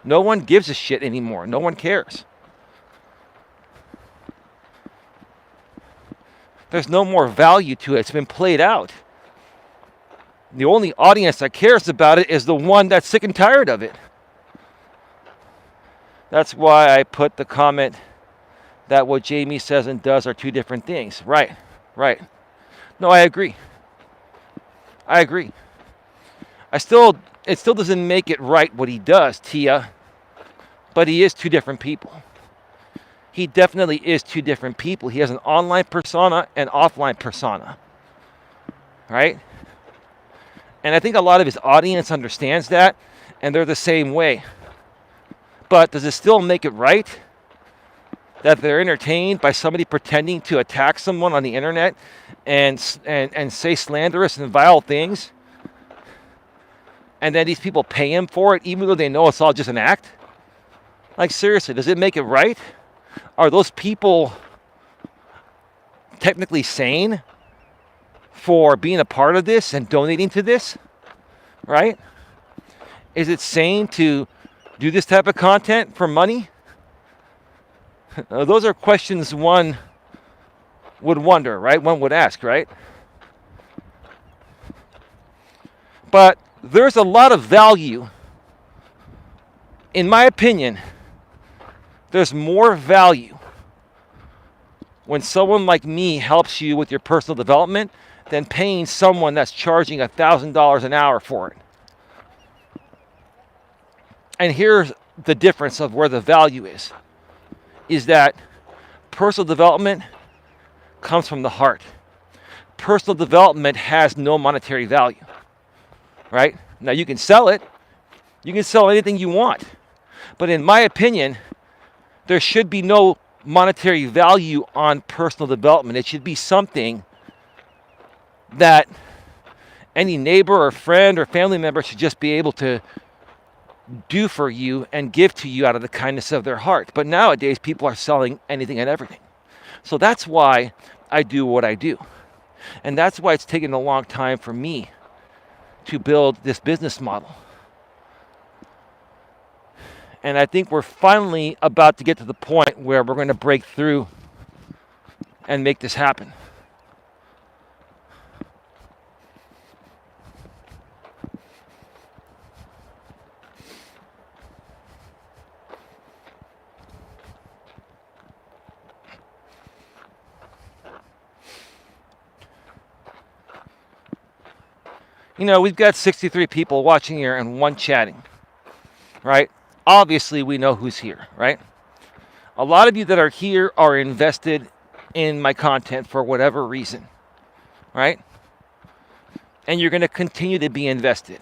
No one gives a shit anymore. No one cares. There's no more value to it. It's been played out. The only audience that cares about it is the one that's sick and tired of it. That's why I put the comment that what Jamie says and does are two different things. Right. No, I agree. It still doesn't make it right what he does, Tia. But he is two different people. He definitely is two different people. He has an online persona and offline persona. Right? And I think a lot of his audience understands that, and they're the same way. But does it still make it right that they're entertained by somebody pretending to attack someone on the internet and say slanderous and vile things? And then these people pay him for it, even though they know it's all just an act? Like, seriously, does it make it right? Are those people technically sane for being a part of this and donating to this? Right? Is it sane to do this type of content for money? Those are questions one would wonder, right? One would ask, right? But there's a lot of value, in my opinion, there's more value when someone like me helps you with your personal development than paying someone that's charging $1,000 an hour for it. And here's the difference of where the value is that personal development comes from the heart. Personal development has no monetary value, right? Now you can sell it. You can sell anything you want. But in my opinion, there should be no monetary value on personal development. It should be something that any neighbor or friend or family member should just be able to do for you and give to you out of the kindness of their heart. But nowadays, people are selling anything and everything. So that's why I do what I do. And that's why it's taken a long time for me to build this business model. And I think we're finally about to get to the point where we're going to break through and make this happen. You know, we've got 63 people watching here and 1 chatting, right? Obviously, we know who's here, right? A lot of you that are here are invested in my content for whatever reason, right? And you're going to continue to be invested.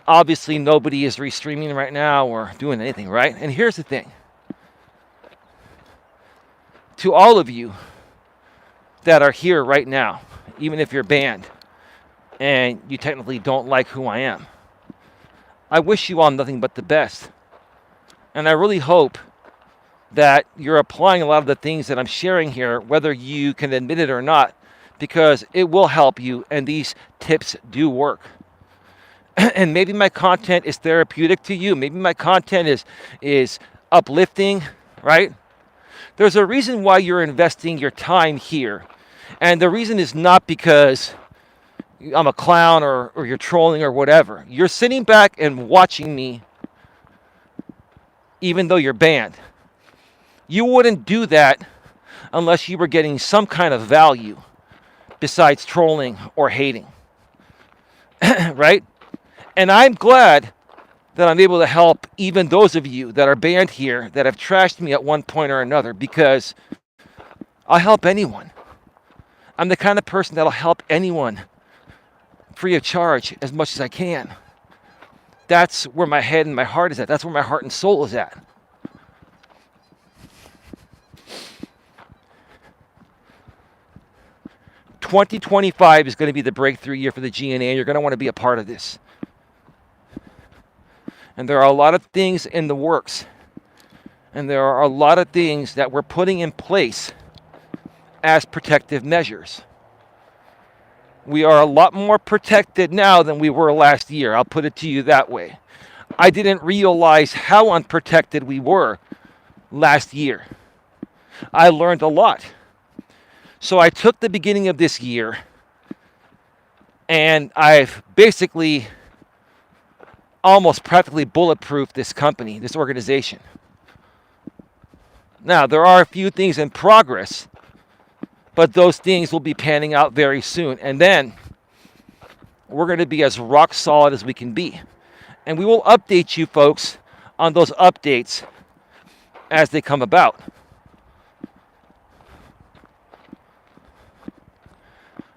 Obviously, nobody is restreaming right now or doing anything, right? And here's the thing. To all of you that are here right now, even if you're banned and you technically don't like who I am, I wish you all nothing but the best. And I really hope that you're applying a lot of the things that I'm sharing here, whether you can admit it or not, because it will help you and these tips do work. And maybe my content is therapeutic to you. Maybe my content is uplifting, right? There's a reason why you're investing your time here. And the reason is not because I'm a clown or you're trolling or whatever. You're sitting back and watching me even though you're banned. You wouldn't do that unless you were getting some kind of value besides trolling or hating. Right? And I'm glad that I'm able to help even those of you that are banned here that have trashed me at one point or another, because I'll help anyone. I'm the kind of person that'll help anyone free of charge as much as I can. That's where my head and my heart is at. That's where my heart and soul is at. "2025 is going to be the breakthrough year for the GNA. You're going to want to be a part of this. And there are a lot of things in the works. And there are a lot of things that we're putting in place as protective measures. We are a lot more protected now than we were last year. I'll put it to you that way. I didn't realize how unprotected we were last year. I learned a lot. So I took the beginning of this year and I've basically almost practically bulletproofed this company, this organization. Now, there are a few things in progress, but those things will be panning out very soon. And then we're going to be as rock solid as we can be. And we will update you folks on those updates as they come about.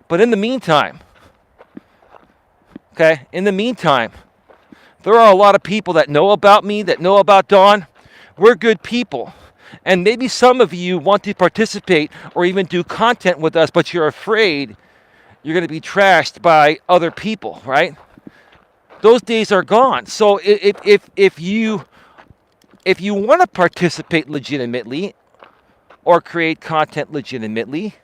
But in the meantime, there are a lot of people that know about me, that know about Dawn. We're good people. And maybe some of you want to participate or even do content with us, but you're afraid you're going to be trashed by other people, right? Those days are gone. So if you want to participate legitimately or create content legitimately,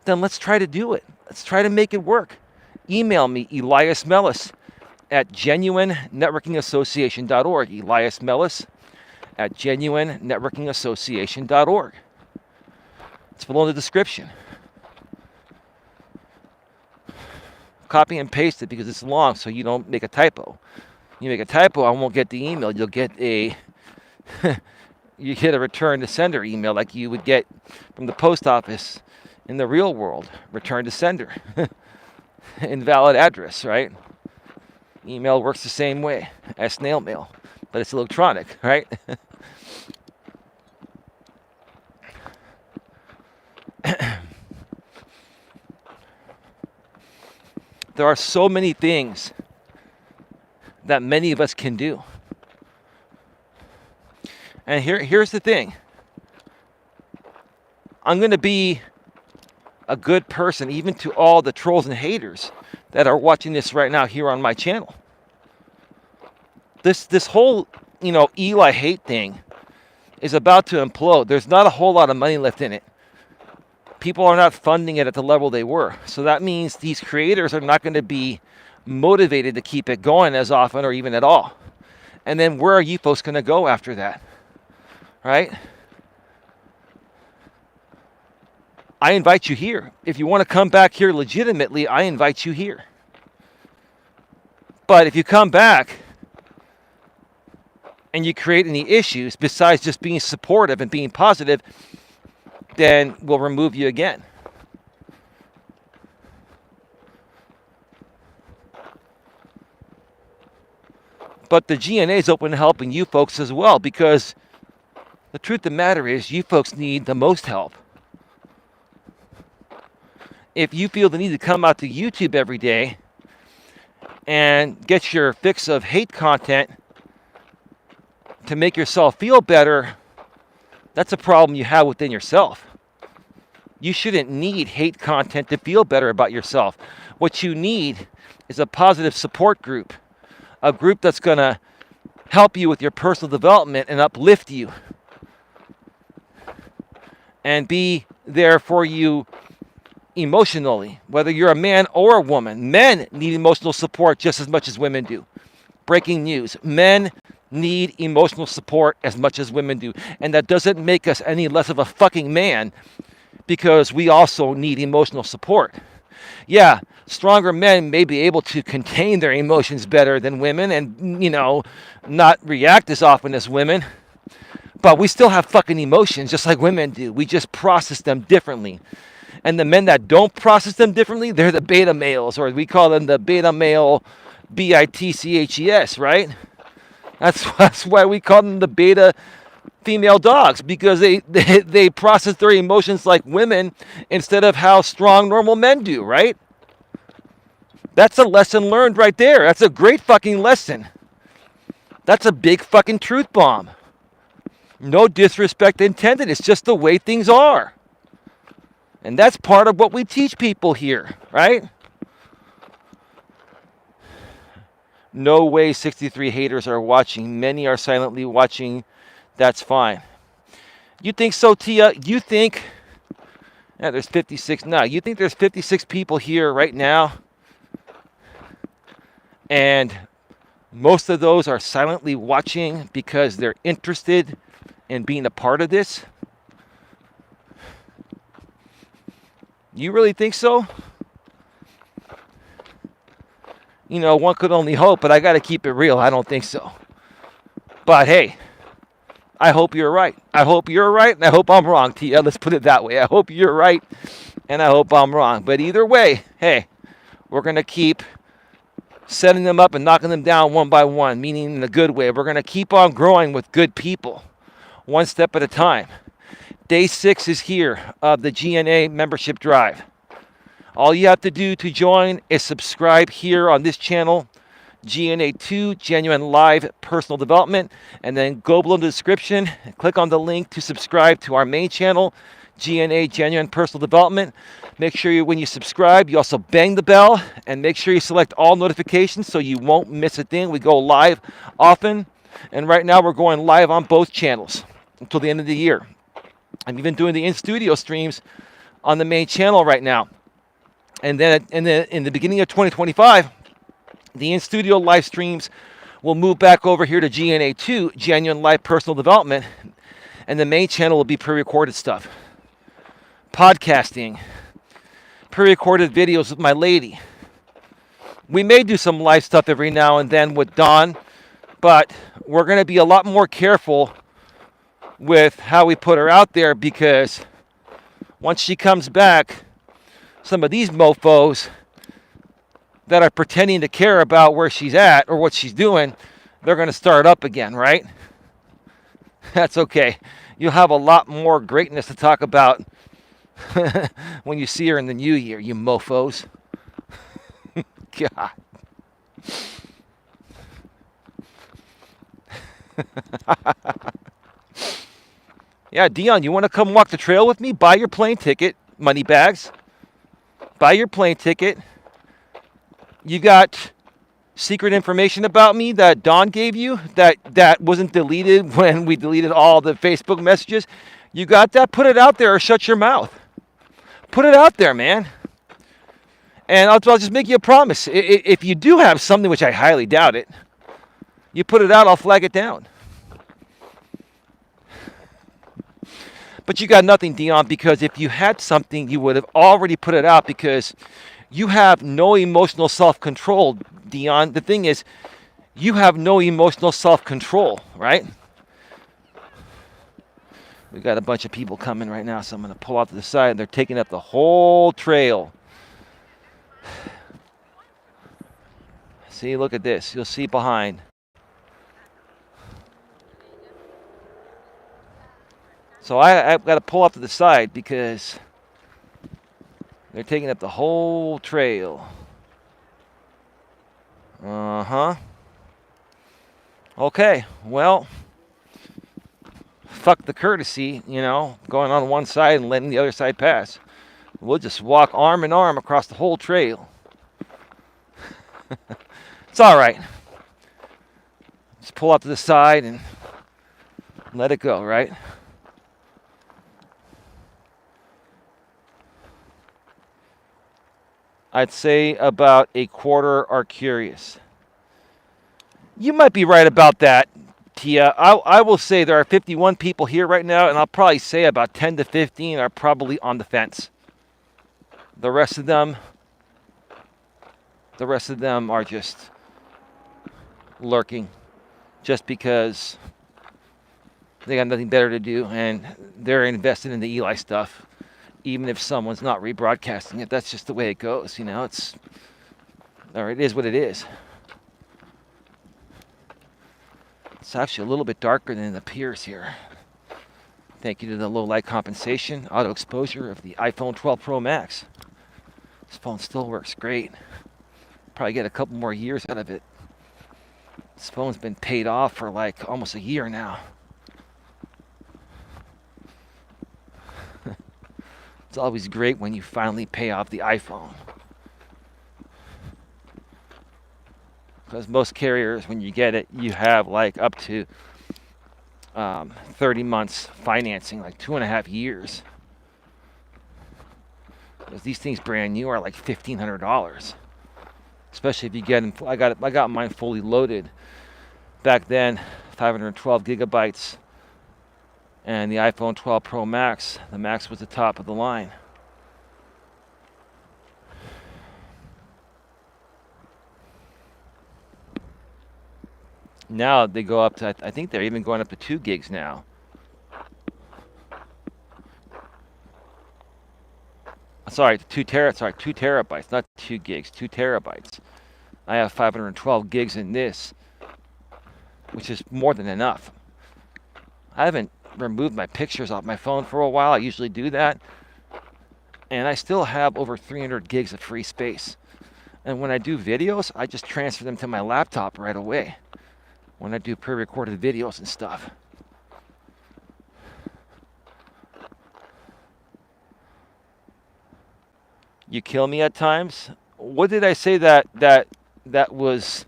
then let's try to do it. Let's try to make it work. Email me, eliasmelas at genuinenetworkingassociation.org. eliasmelas@genuinenetworkingassociation.org. It's below in the description. Copy and paste it because it's long, so you don't make a typo. You make a typo, I won't get the email. You'll get a you get a return to sender email like you would get from the post office in the real world. Return to sender. Invalid address, right? Email works the same way as snail mail, but it's electronic, right? There are so many things that many of us can do. And here's the thing. I'm going to be a good person, even to all the trolls and haters that are watching this right now here on my channel. This whole, Eli hate thing is about to implode. There's not a whole lot of money left in it. People are not funding it at the level they were. So that means these creators are not going to be motivated to keep it going as often or even at all. And then where are you folks going to go after that? Right? I invite you here. If you want to come back here legitimately, I invite you here. But if you come back and you create any issues besides just being supportive and being positive, then we'll remove you again. But the GNA is open to helping you folks as well, because the truth of the matter is you folks need the most help. If you feel the need to come out to YouTube every day and get your fix of hate content to make yourself feel better, that's a problem you have within yourself. You shouldn't need hate content to feel better about yourself. What you need is a positive support group, a group that's going to help you with your personal development and uplift you and be there for you emotionally, whether you're a man or a woman. Men need emotional support just as much as women do. Breaking news. Men need emotional support as much as women do. And that doesn't make us any less of a fucking man, because we also need emotional support. Yeah, stronger men may be able to contain their emotions better than women and, not react as often as women. But we still have fucking emotions just like women do. We just process them differently. And the men that don't process them differently, they're the beta males, or we call them the beta male BITCHES, right? That's why we call them the beta female dogs, because they process their emotions like women instead of how strong normal men do, right? That's a lesson learned right there. That's a great fucking lesson. That's a big fucking truth bomb. No disrespect intended. It's just the way things are. And that's part of what we teach people here, right? No way 63 haters are watching. Many are silently watching. That's fine. You think so, Tia? You think... Yeah, there's 56 now. You think there's 56 people here right now? And most of those are silently watching because they're interested in being a part of this? You really think so? One could only hope, but I got to keep it real. I don't think so. But hey, I hope you're right. I hope you're right, and I hope I'm wrong, Tia. Let's put it that way. I hope you're right, and I hope I'm wrong. But either way, hey, we're going to keep setting them up and knocking them down one by one, meaning in a good way. We're going to keep on growing with good people, one step at a time. Day 6 is here of the GNA membership drive. All you have to do to join is subscribe here on this channel, GNA2, Genuine Live Personal Development, and then go below the description, click on the link to subscribe to our main channel, GNA, Genuine Personal Development. Make sure when you subscribe, you also bang the bell, and make sure you select all notifications so you won't miss a thing. We go live often, and right now we're going live on both channels until the end of the year. I'm even doing the in-studio streams on the main channel right now. And then in the beginning of 2025, the in-studio live streams will move back over here to GNA2, Genuine Live Personal Development, and the main channel will be pre-recorded stuff. Podcasting, pre-recorded videos with my lady, We may do some live stuff every now and then with Dawn, but we're going to be a lot more careful with how we put her out there, because once she comes back, some of these mofos that are pretending to care about where she's at or what she's doing, they're going to start up again, right? That's okay. You'll have a lot more greatness to talk about when you see her in the new year, you mofos. God. Yeah, Dion, you want to come walk the trail with me? Buy your plane ticket, money bags. Buy your plane ticket. You got secret information about me that Dawn gave you that wasn't deleted when we deleted all the Facebook messages. You got that? Put it out there or shut your mouth. Put it out there, man. And I'll just make you a promise. If you do have something, which I highly doubt it, you put it out, I'll flag it down. But you got nothing, Dion, because if you had something, you would have already put it out, because you have no emotional self-control, Dion. The thing is, you have no emotional self-control, right? We got a bunch of people coming right now, so I'm going to pull out to the side, and they're taking up the whole trail. See, look at this. You'll see behind. So I've got to pull off to the side because they're taking up the whole trail. Uh-huh. Okay, well, fuck the courtesy, going on one side and letting the other side pass. We'll just walk arm in arm across the whole trail. It's all right. Just pull up to the side and let it go, right? I'd say about a quarter are curious. You might be right about that, Tia. I will say there are 51 people here right now, and I'll probably say about 10 to 15 are probably on the fence. The rest of them are just lurking, just because they got nothing better to do, and they're invested in the Eli stuff. Even if someone's not rebroadcasting it, that's just the way it goes. It is what it is. It's actually a little bit darker than it appears here. Thank you to the low light compensation, auto exposure of the iPhone 12 Pro Max. This phone still works great. Probably get a couple more years out of it. This phone's been paid off for like almost a year now. It's always great when you finally pay off the iPhone. Because most carriers, when you get it, you have like up to 30 months financing, like 2.5 years. Because these things brand new are like $1,500. Especially if you get them. I got mine fully loaded. Back then, 512 gigabytes. And the iPhone 12 Pro Max, the Max was the top of the line. Now they go up to, I think they're even going up to 2 gigs now. Sorry, 2 terabytes, not 2 gigs, 2 terabytes. I have 512 gigs in this, which is more than enough. I haven't removed my pictures off my phone for a while. I usually do that. And I still have over 300 gigs of free space. And when I do videos, I just transfer them to my laptop right away. When I do pre-recorded videos and stuff. You kill me at times. What did I say that was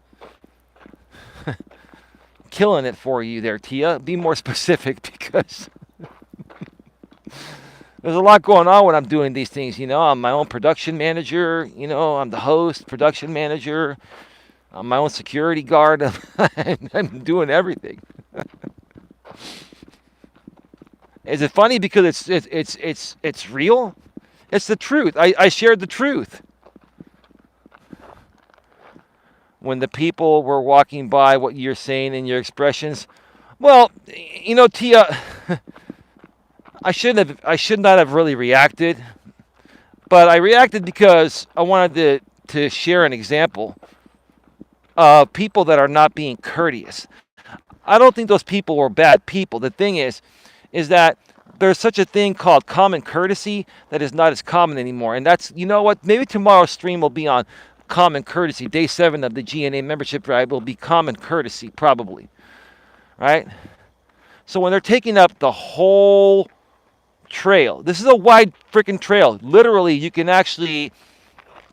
killing it for you there, Tia? Be more specific, because there's a lot going on when I'm doing these things. I'm my own production manager. I'm the host, production manager. I'm my own security guard. I'm doing everything. Is it funny because it's real? It's the truth. I shared the truth. when the people were walking by what you're saying in your expressions. Well, Tia, I should not have really reacted, but I reacted because I wanted to share an example of people that are not being courteous. I don't think those people were bad people. The thing is that there's such a thing called common courtesy that is not as common anymore. And that's, you know what, maybe tomorrow's stream will be on common courtesy. Day 7 of the GNA membership drive will be common courtesy, probably. Right? So when they're taking up the whole trail, this is a wide freaking trail. Literally, you can actually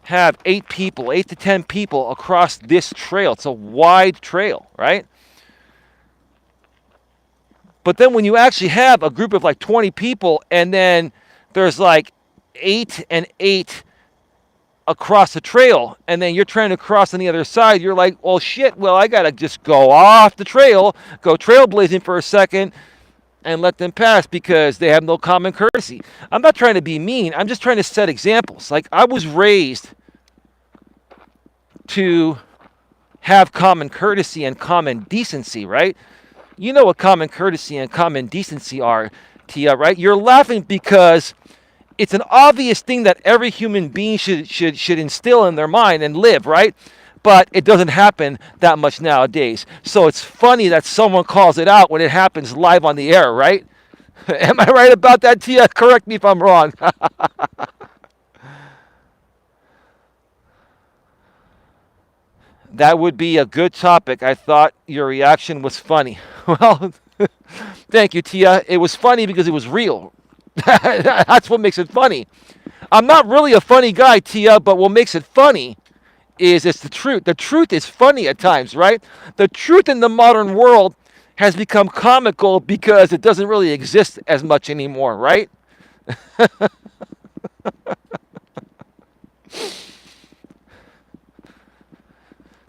have 8 to 10 people across this trail. It's a wide trail, right? But then when you actually have a group of like 20 people and then there's like 8 and 8 across the trail and then you're trying to cross on the other side, you're like, well, shit, well, I got to just go off the trail, go trailblazing for a second and let them pass because they have no common courtesy. I'm not trying to be mean. I'm just trying to set examples. Like I was raised to have common courtesy and common decency, right? You know what common courtesy and common decency are, Tia, right? You're laughing because it's an obvious thing that every human being should instill in their mind and live, right? But it doesn't happen that much nowadays. So it's funny that someone calls it out when it happens live on the air, right? Am I right about that, Tia? Correct me if I'm wrong. That would be a good topic. I thought your reaction was funny. Well, thank you, Tia. It was funny because it was real. That's what makes it funny. I'm not really a funny guy, Tia, but what makes it funny is it's the truth. The truth is funny at times, right? The truth in the modern world has become comical because it doesn't really exist as much anymore, right?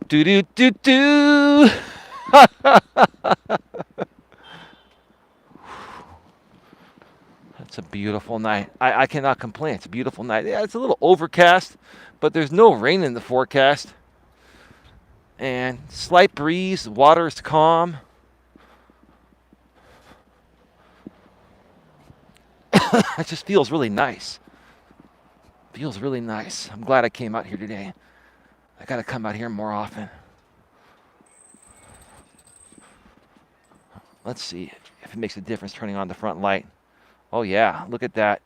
Do do do do. It's a beautiful night. I cannot complain. It's a beautiful night. Yeah, it's a little overcast, but there's no rain in the forecast. And slight breeze, water's calm. It just feels really nice. Feels really nice. I'm glad I came out here today. I gotta come out here more often. Let's see if it makes a difference turning on the front light. Oh yeah, look at that.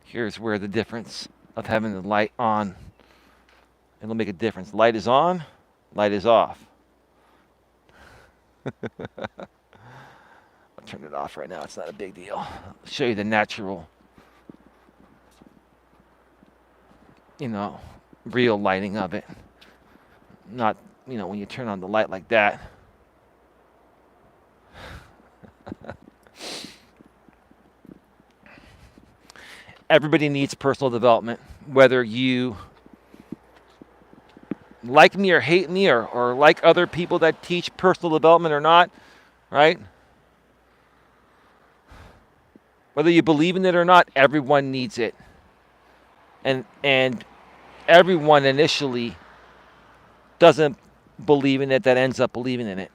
Here's where the difference of having the light on, it'll make a difference. Light is on, light is off. I'll turn it off right now. It's not a big deal. I'll show you the natural, real lighting of it. Not, when you turn on the light like that. Everybody needs personal development, whether you like me or hate me or like other people that teach personal development or not, right? Whether you believe in it or not, everyone needs it. And everyone initially doesn't believe in it that ends up believing in it.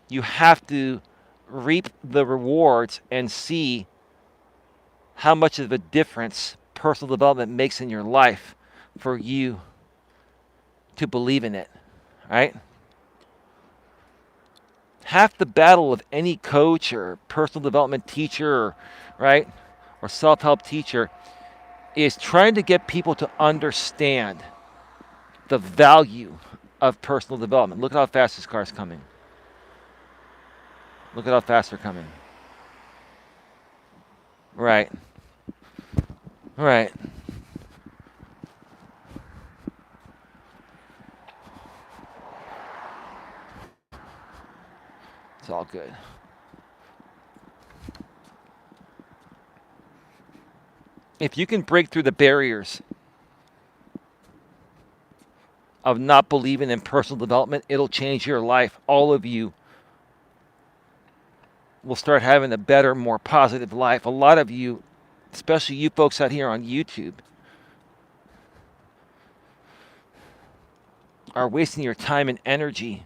You have to reap the rewards and see how much of a difference personal development makes in your life for you to believe in it, right? Half the battle of any coach or personal development teacher, right, or self-help teacher is trying to get people to understand the value of personal development. Look at how fast this car's coming. Look at how fast they're coming. Right. Right. It's all good. If you can break through the barriers of not believing in personal development, it'll change your life. All of you. will start having a better, more positive life. A lot of you, especially you folks out here on YouTube, are wasting your time and energy,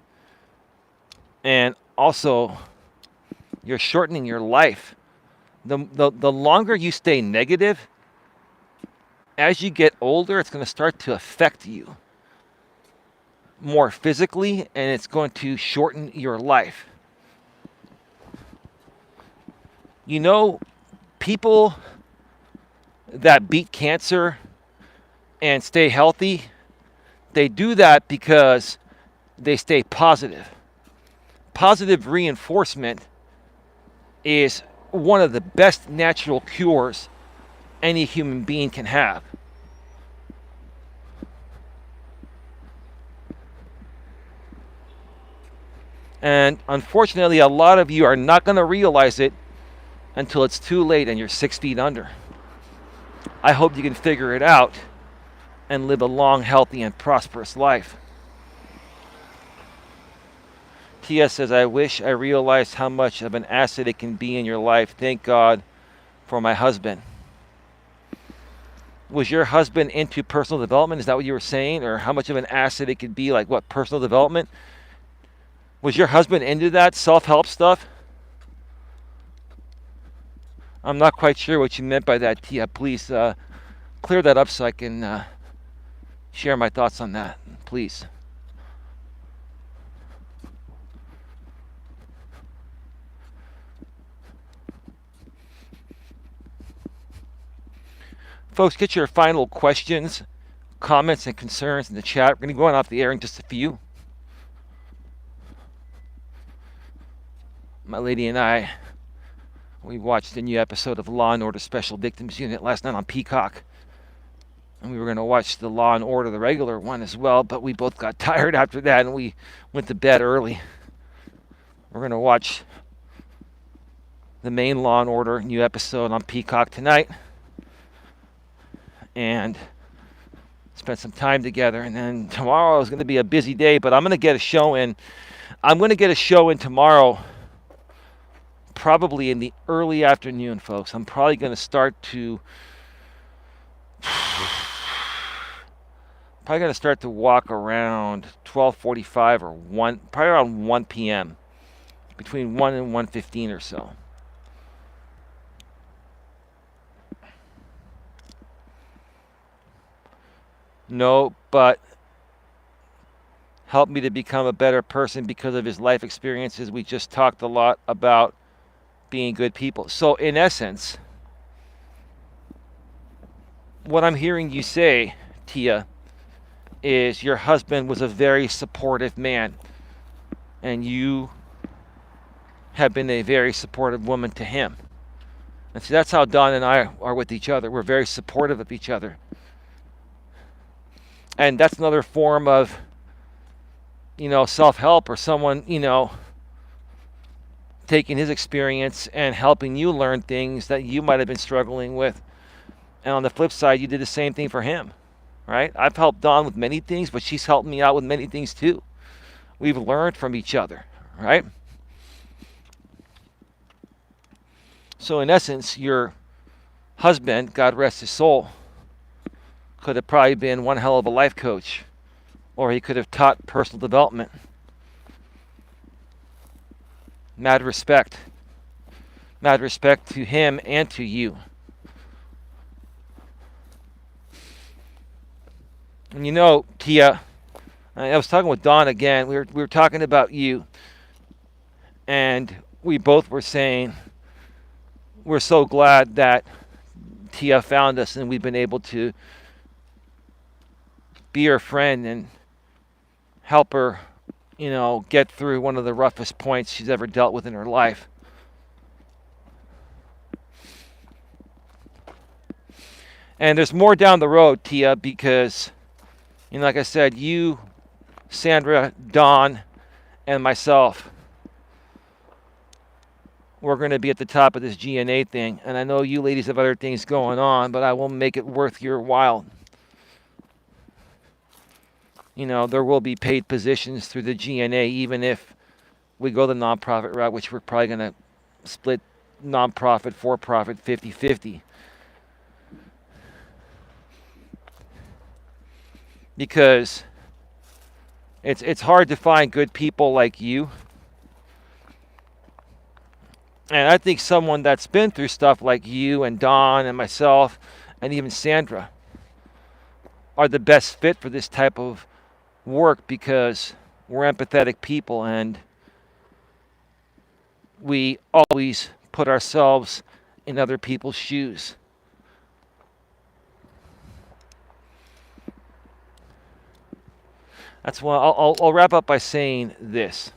and also you're shortening your life. The longer you stay negative, as you get older, it's going to start to affect you more physically, and it's going to shorten your life. You know, people that beat cancer and stay healthy, they do that because they stay positive. Positive reinforcement is one of the best natural cures any human being can have. And unfortunately, a lot of you are not going to realize it until it's too late and you're 6 feet under. I hope you can figure it out and live a long, healthy, and prosperous life. Tia says, I wish I realized how much of an asset it can be in your life. Thank God for my husband. Was your husband into personal development? Is that what you were saying? Or how much of an asset it could be, like what, personal development? Was your husband into that self-help stuff? I'm not quite sure what you meant by that, Tia. Please clear that up so I can share my thoughts on that, please. Folks, get your final questions, comments, and concerns in the chat. We're going to be going off the air in just a few. My lady and I, we watched a new episode of Law & Order Special Victims Unit last night on Peacock. And we were going to watch the Law & Order, the regular one as well, but we both got tired after that and we went to bed early. We're going to watch the main Law & Order new episode on Peacock tonight and spend some time together. And then tomorrow is going to be a busy day, but I'm going to get a show in. I'm going to get a show in tomorrow, probably in the early afternoon, folks. I'm probably going to start to walk around 12:45 or 1, probably around 1 p.m. between 1 and 1:15 or so. No, but helped me to become a better person because of his life experiences. We just talked a lot about being good people. So in essence, what I'm hearing you say, Tia, is your husband was a very supportive man, and you have been a very supportive woman to him. And see, that's how Don and I are with each other. We're very supportive of each other. And that's another form of, self-help, or someone, taking his experience and helping you learn things that you might have been struggling with. And on the flip side, you did the same thing for him, right? I've helped Dawn with many things, but she's helped me out with many things too. We've learned from each other, right? So in essence, your husband, God rest his soul, could have probably been one hell of a life coach, or he could have taught personal development. Mad respect. Mad respect to him and to you. And Tia, I was talking with Dawn again. We were talking about you, and we both were saying we're so glad that Tia found us and we've been able to be her friend and help her, get through one of the roughest points she's ever dealt with in her life. And there's more down the road, Tia, because, like I said, you, Sandra, Dawn, and myself, we're going to be at the top of this GNA thing. And I know you ladies have other things going on, but I will make it worth your while. There will be paid positions through the GNA, even if we go the nonprofit route, which we're probably going to split nonprofit, for-profit 50-50. Because it's hard to find good people like you. And I think someone that's been through stuff like you and Don and myself and even Sandra are the best fit for this type of work because we're empathetic people and we always put ourselves in other people's shoes. That's why I'll wrap up by saying this.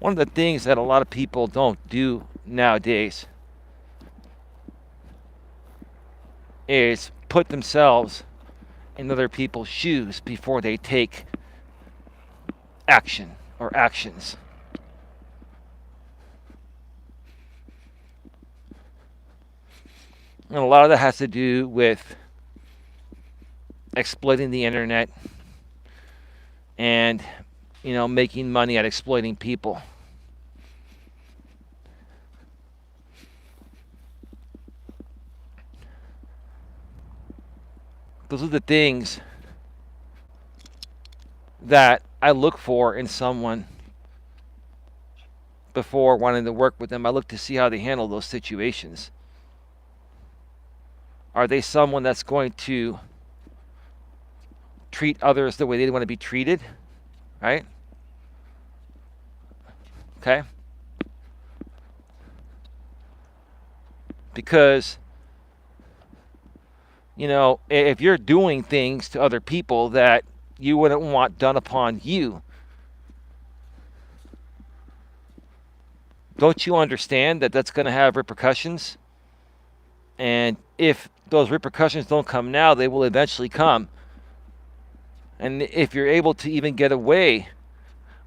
One of the things that a lot of people don't do nowadays is put themselves in other people's shoes before they take action or actions. And a lot of that has to do with exploiting the internet and, making money at exploiting people. Those are the things that I look for in someone before wanting to work with them. I look to see how they handle those situations. Are they someone that's going to treat others the way they want to be treated? Right? Okay? Because, if you're doing things to other people that you wouldn't want done upon you, don't you understand that that's going to have repercussions? And if those repercussions don't come now, they will eventually come. And if you're able to even get away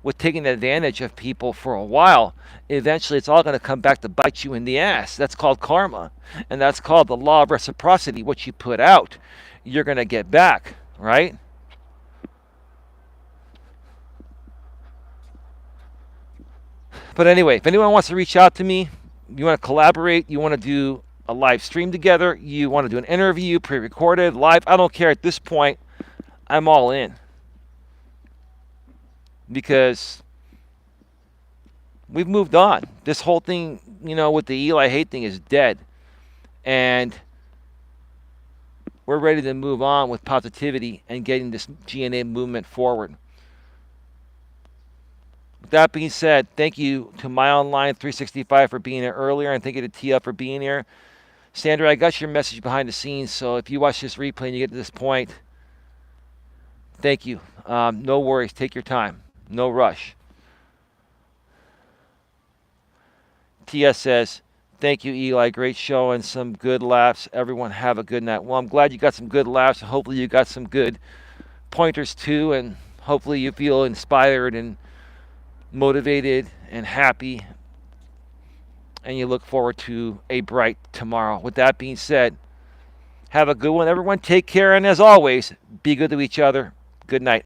with taking advantage of people for a while, eventually it's all going to come back to bite you in the ass. That's called karma. And that's called the law of reciprocity. What you put out, you're going to get back, right? But anyway, if anyone wants to reach out to me, you want to collaborate, you want to do a live stream together, you want to do an interview, pre-recorded, live, I don't care at this point. I'm all in. Because we've moved on. This whole thing, with the Eli hate thing is dead. And we're ready to move on with positivity and getting this GNA movement forward. With that being said, thank you to My Online 365 for being here earlier, and thank you to Tia for being here. Sandra, I got your message behind the scenes, so if you watch this replay and you get to this point, thank you. No worries. Take your time. No rush. Tia says, thank you, Eli. Great show and some good laughs. Everyone have a good night. Well, I'm glad you got some good laughs. Hopefully you got some good pointers too, and hopefully you feel inspired and motivated and happy, and you look forward to a bright tomorrow. With that being said, have a good one. Everyone take care, and as always, be good to each other. Good night.